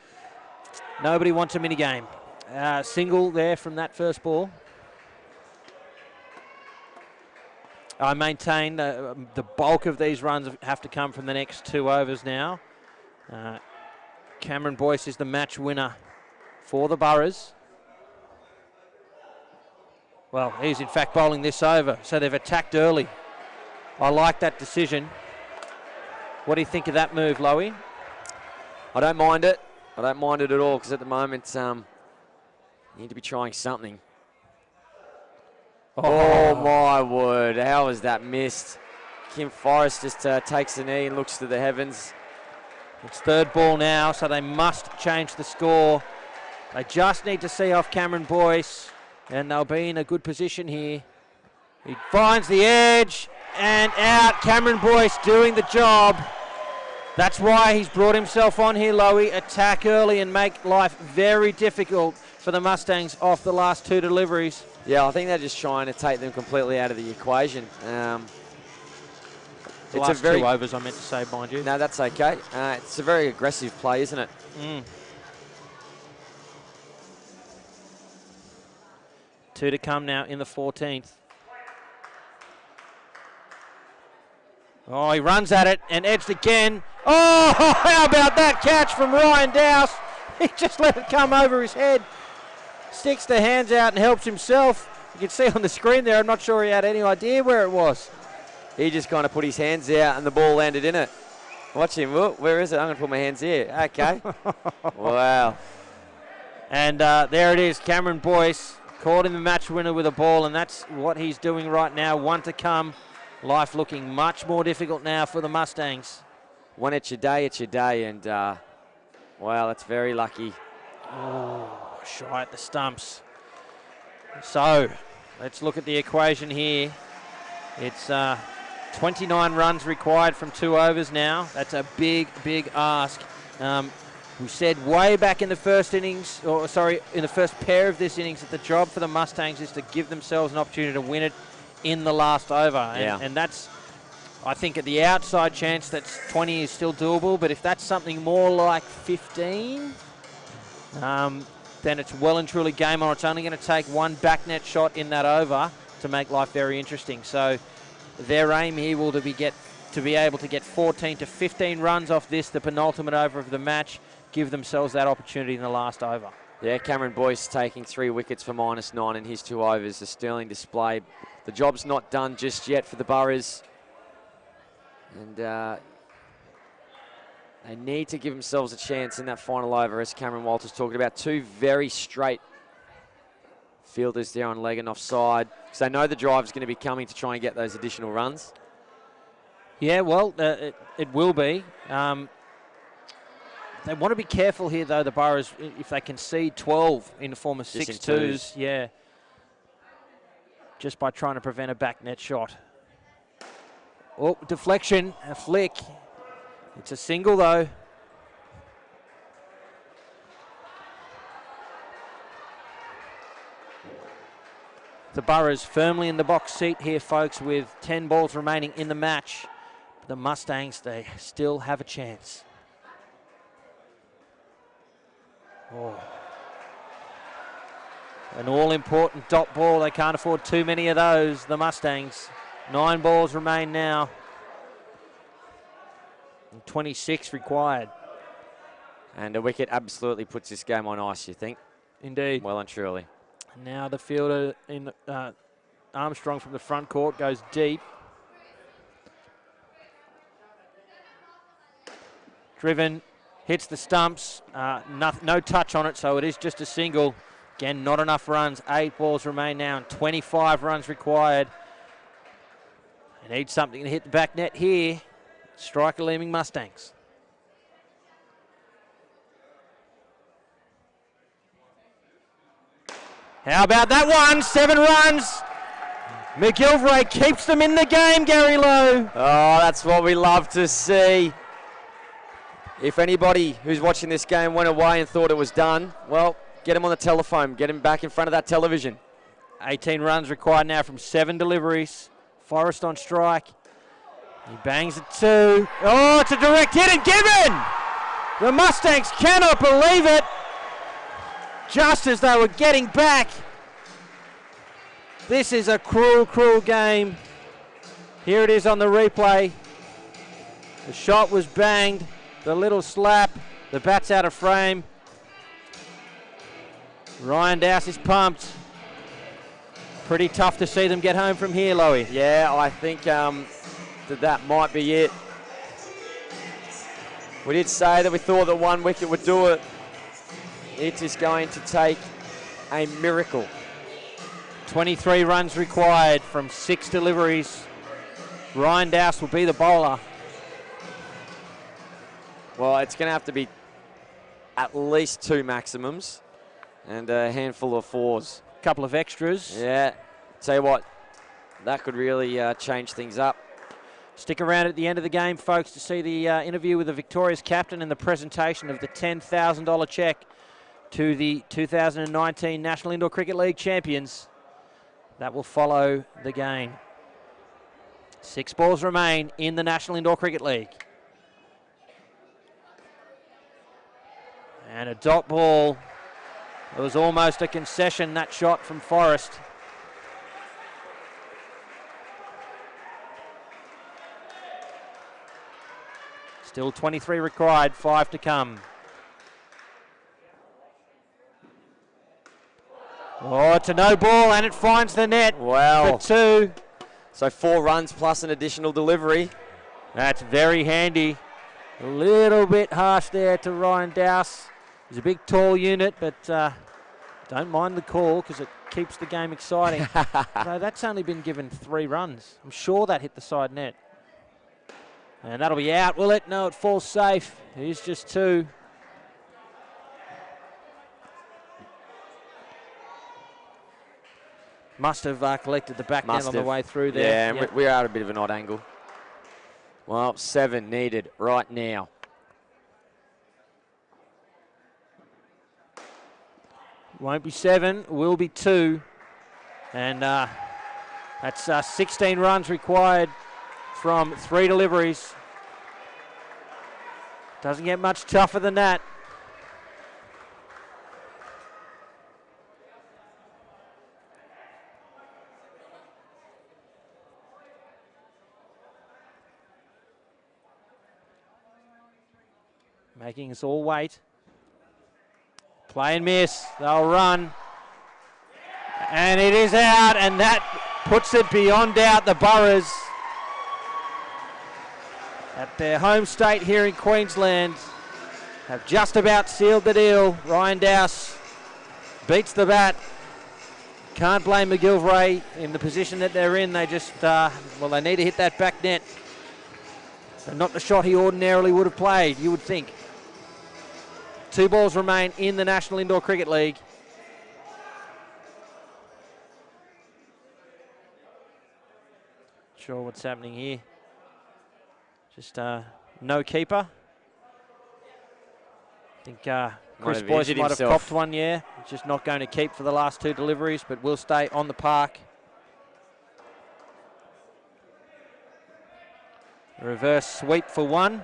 Nobody wants a mini game. Single there from that first ball. I maintain the bulk of these runs have to come from the next 2 overs now. Cameron Boyce is the match winner for the Burras. Well, he's in fact bowling this over, so they've attacked early. I like that decision. What do you think of that move, Lowy? I don't mind it. I don't mind it at all, because at the moment you need to be trying something. Oh my word, how was that missed? Kim Forrest just takes the knee and looks to the heavens. It's 3rd ball now, so they must change the score. They just need to see off Cameron Boyce, and they'll be in a good position here. He finds the edge, and out. Cameron Boyce doing the job. That's why he's brought himself on here, Lowy. Attack early and make life very difficult for the Mustangs off the last 2 deliveries. Yeah, I think they're just trying to take them completely out of the equation. It's last 2 overs, I meant to say, mind you. No, that's okay. It's a very aggressive play, isn't it? 2 to come now in the 14th. Oh, he runs at it and edged again. Oh, how about that catch from Ryan Dowse? He just let it come over his head. Sticks the hands out and helps himself. You can see on the screen there, I'm not sure he had any idea where it was. He just kind of put his hands out and the ball landed in it. Watch him. Where is it? I'm going to put my hands here. Okay. Wow. And there it is. Cameron Boyce caught in the match winner with a ball, and that's what he's doing right now. 1 to come. Life looking much more difficult now for the Mustangs. When it's your day, it's your day. And, wow, that's very lucky. Oh, shy at the stumps. So, let's look at the equation here. It's 29 runs required from 2 overs now. That's a big, big ask. We said way back in the first innings, in the first pair of this innings, that the job for the Mustangs is to give themselves an opportunity to win it in the last over. And that's, I think, at the outside chance, that's 20 is still doable. But if that's something more like 15, then it's well and truly game on. It's only going to take 1 back net shot in that over to make life very interesting. So their aim here will be get to be able to get 14 to 15 runs off this, the penultimate over of the match, give themselves that opportunity in the last over. Yeah, Cameron Boyce taking 3 wickets for -9 in his 2 overs. A sterling display. The job's not done just yet for the Burras. And they need to give themselves a chance in that final over, as Cameron Walters talking about. 2 very straight fielders there on leg and offside, because they know the drive's going to be coming to try and get those additional runs. Yeah, well, it will be. They want to be careful here, though, the Burras, if they concede 12 in the form of 6-2s. Yeah. Just by trying to prevent a back net shot. Oh, deflection, a flick. It's a single, though. The Burras firmly in the box seat here, folks, with 10 balls remaining in the match. The Mustangs, they still have a chance. Oh. An all-important dot ball. They can't afford too many of those, the Mustangs. 9 balls remain now. And 26 required. And a wicket absolutely puts this game on ice, you think? Indeed. Well and truly. Now the fielder in Armstrong from the front court goes deep. Driven, hits the stumps, no touch on it, so it is just a single. Again, not enough runs. 8 balls remain now, and 25 runs required. They need something to hit the back net here. Striker Leeming Mustangs. How about that one? 7 runs. McGilvray keeps them in the game, Gary Lowe. Oh, that's what we love to see. If anybody who's watching this game went away and thought it was done, well, get him on the telephone. Get him back in front of that television. 18 runs required now from 7 deliveries. Forrest on strike. He bangs it 2. Oh, it's a direct hit and given! The Mustangs cannot believe it. Just as they were getting back. This is a cruel, cruel game. Here it is on the replay. The shot was banged. The little slap. The bat's out of frame. Ryan Dowse is pumped. Pretty tough to see them get home from here, Lowie. Yeah, I think that might be it. We did say that we thought that 1 wicket would do it. It is going to take a miracle. 23 runs required from 6 deliveries. Ryan Dowse will be the bowler. Well, it's going to have to be at least 2 maximums and a handful of 4s. A couple of extras. Yeah. Tell you what, that could really change things up. Stick around at the end of the game, folks, to see the interview with the Victoria's captain and the presentation of the $10,000 cheque to the 2019 National Indoor Cricket League champions. That will follow the game. 6 balls remain in the National Indoor Cricket League. And a dot ball. It was almost a concession, that shot from Forrest. Still 23 required, 5 to come. Oh, it's a no ball, and it finds the net. Wow. For 2. So 4 runs plus an additional delivery. That's very handy. A little bit harsh there to Ryan Dowse. He's a big, tall unit, but don't mind the call because it keeps the game exciting. So that's only been given 3 runs. I'm sure that hit the side net. And that'll be out, will it? No, it falls safe. Here's just 2. Must have collected the back net on the way through there. Yeah, and yep. We're at a bit of an odd angle. Well, 7 needed right now. Won't be 7, will be 2. And that's 16 runs required from 3 deliveries. Doesn't get much tougher than that. making us all wait. Play and miss. They'll run. And it is out, and that puts it beyond doubt. The Burras, at their home state here in Queensland, have just about sealed the deal. Ryan Dowse beats the bat. Can't blame McGilvray in the position that they're in. They just, they need to hit that back net. So not the shot he ordinarily would have played, you would think. 2 balls remain in the National Indoor Cricket League. Sure what's happening here. Just no keeper. I think Chris Boyce might have copped one, yeah. He's just not going to keep for the last 2 deliveries, but will stay on the park. A reverse sweep for 1.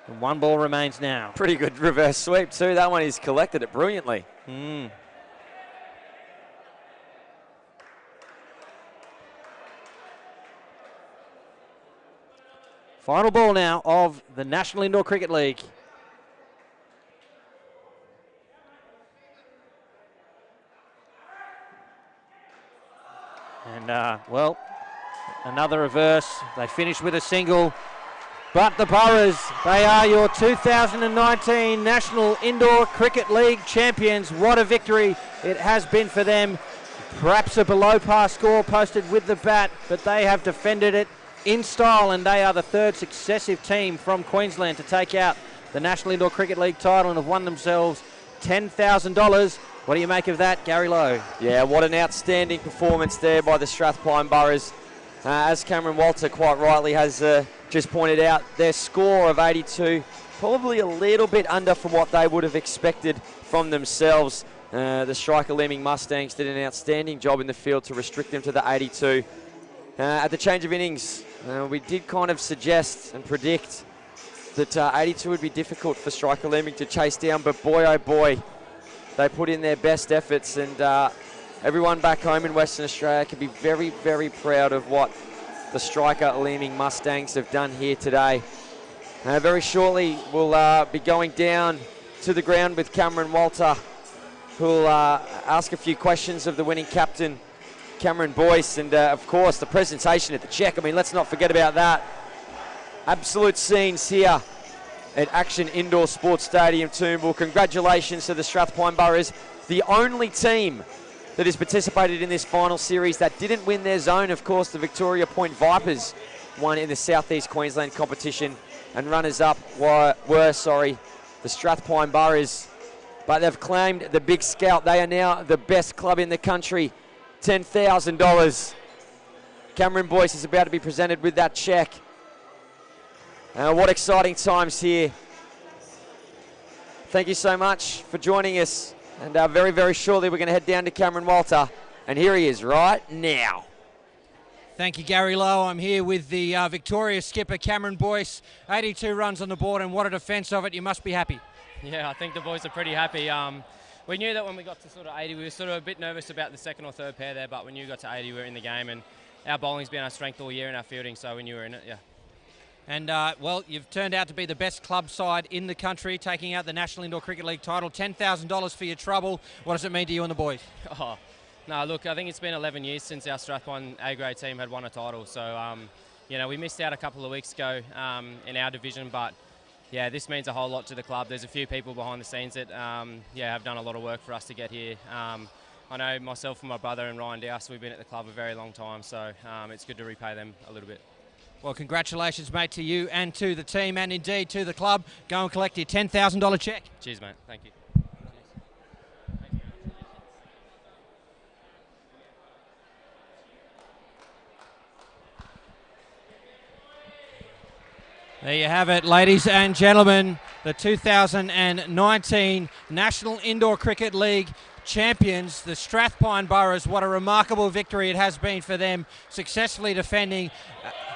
And 1 ball remains now. Pretty good reverse sweep too. That one, he's collected it brilliantly. Final ball now of the National Indoor Cricket League. And, another reverse. They finish with a single. But the Burras, they are your 2019 National Indoor Cricket League champions. What a victory it has been for them. Perhaps a below-par score posted with the bat, but they have defended it in style, and they are the 3rd successive team from Queensland to take out the National Indoor Cricket League title and have won themselves $10,000. What do you make of that, Gary Lowe? Yeah, what an outstanding performance there by the Strathpine Burras. As Cameron Walter quite rightly has just pointed out, their score of 82, probably a little bit under from what they would have expected from themselves. The striker Leeming Mustangs did an outstanding job in the field to restrict them to the 82. At the change of innings, we did kind of suggest and predict that 82 would be difficult for striker Leeming to chase down, but boy oh boy, they put in their best efforts, and everyone back home in Western Australia can be very, very proud of what the striker Leeming Mustangs have done here today. Very shortly, we'll be going down to the ground with Cameron Walter, who'll ask a few questions of the winning captain, Cameron Boyce, and of course the presentation at the check. I mean, let's not forget about that. Absolute scenes here at Action Indoor Sports Stadium, Toombul. Congratulations to the Strathpine Burras, the only team that has participated in this final series that didn't win their zone. Of course, the Victoria Point Vipers won in the South East Queensland competition, and runners-up were the Strathpine Burras. But they've claimed the Big Scout. They are now the best club in the country. $10,000. Cameron Boyce is about to be presented with that check. What exciting times here. Thank you so much for joining us. And very, very shortly we're going to head down to Cameron Walter. And here he is right now. Thank you, Gary Lowe. I'm here with the Victoria skipper, Cameron Boyce. 82 runs on the board, and what a defence of it. You must be happy. Yeah, I think the boys are pretty happy. We knew that when we got to sort of 80, we were sort of a bit nervous about the 2nd or 3rd pair there, but when you got to 80, we were in the game, and our bowling's been our strength all year in our fielding, so we knew we were in it, yeah. And, you've turned out to be the best club side in the country, taking out the National Indoor Cricket League title. $10,000 for your trouble. What does it mean to you and the boys? Oh, no, look, I think it's been 11 years since our Strathpine A-grade team had won a title, so, we missed out a couple of weeks ago in our division, but yeah, this means a whole lot to the club. There's a few people behind the scenes that, have done a lot of work for us to get here. I know myself and my brother and Ryan Dowse, we've been at the club a very long time, so it's good to repay them a little bit. Well, congratulations, mate, to you and to the team, and indeed to the club. Go and collect your $10,000 check. Cheers, mate. Thank you. There you have it, ladies and gentlemen, the 2019 National Indoor Cricket League champions, the Strathpine Burras. What a remarkable victory it has been for them, successfully defending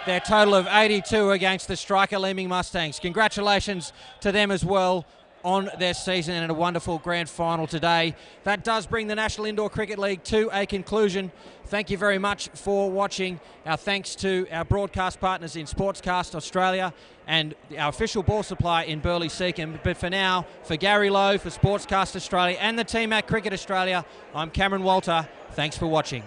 their total of 82 against the striker Leeming Mustangs. Congratulations to them as well. on their season and a wonderful grand final today. That does bring the National Indoor Cricket League to a conclusion. Thank you very much for watching. Our thanks to our broadcast partners in Sportscast Australia and our official ball supply in Burleigh Seacombe. But for now, for Gary Lowe, for Sportscast Australia and the team at Cricket Australia, I'm Cameron Walter. Thanks for watching.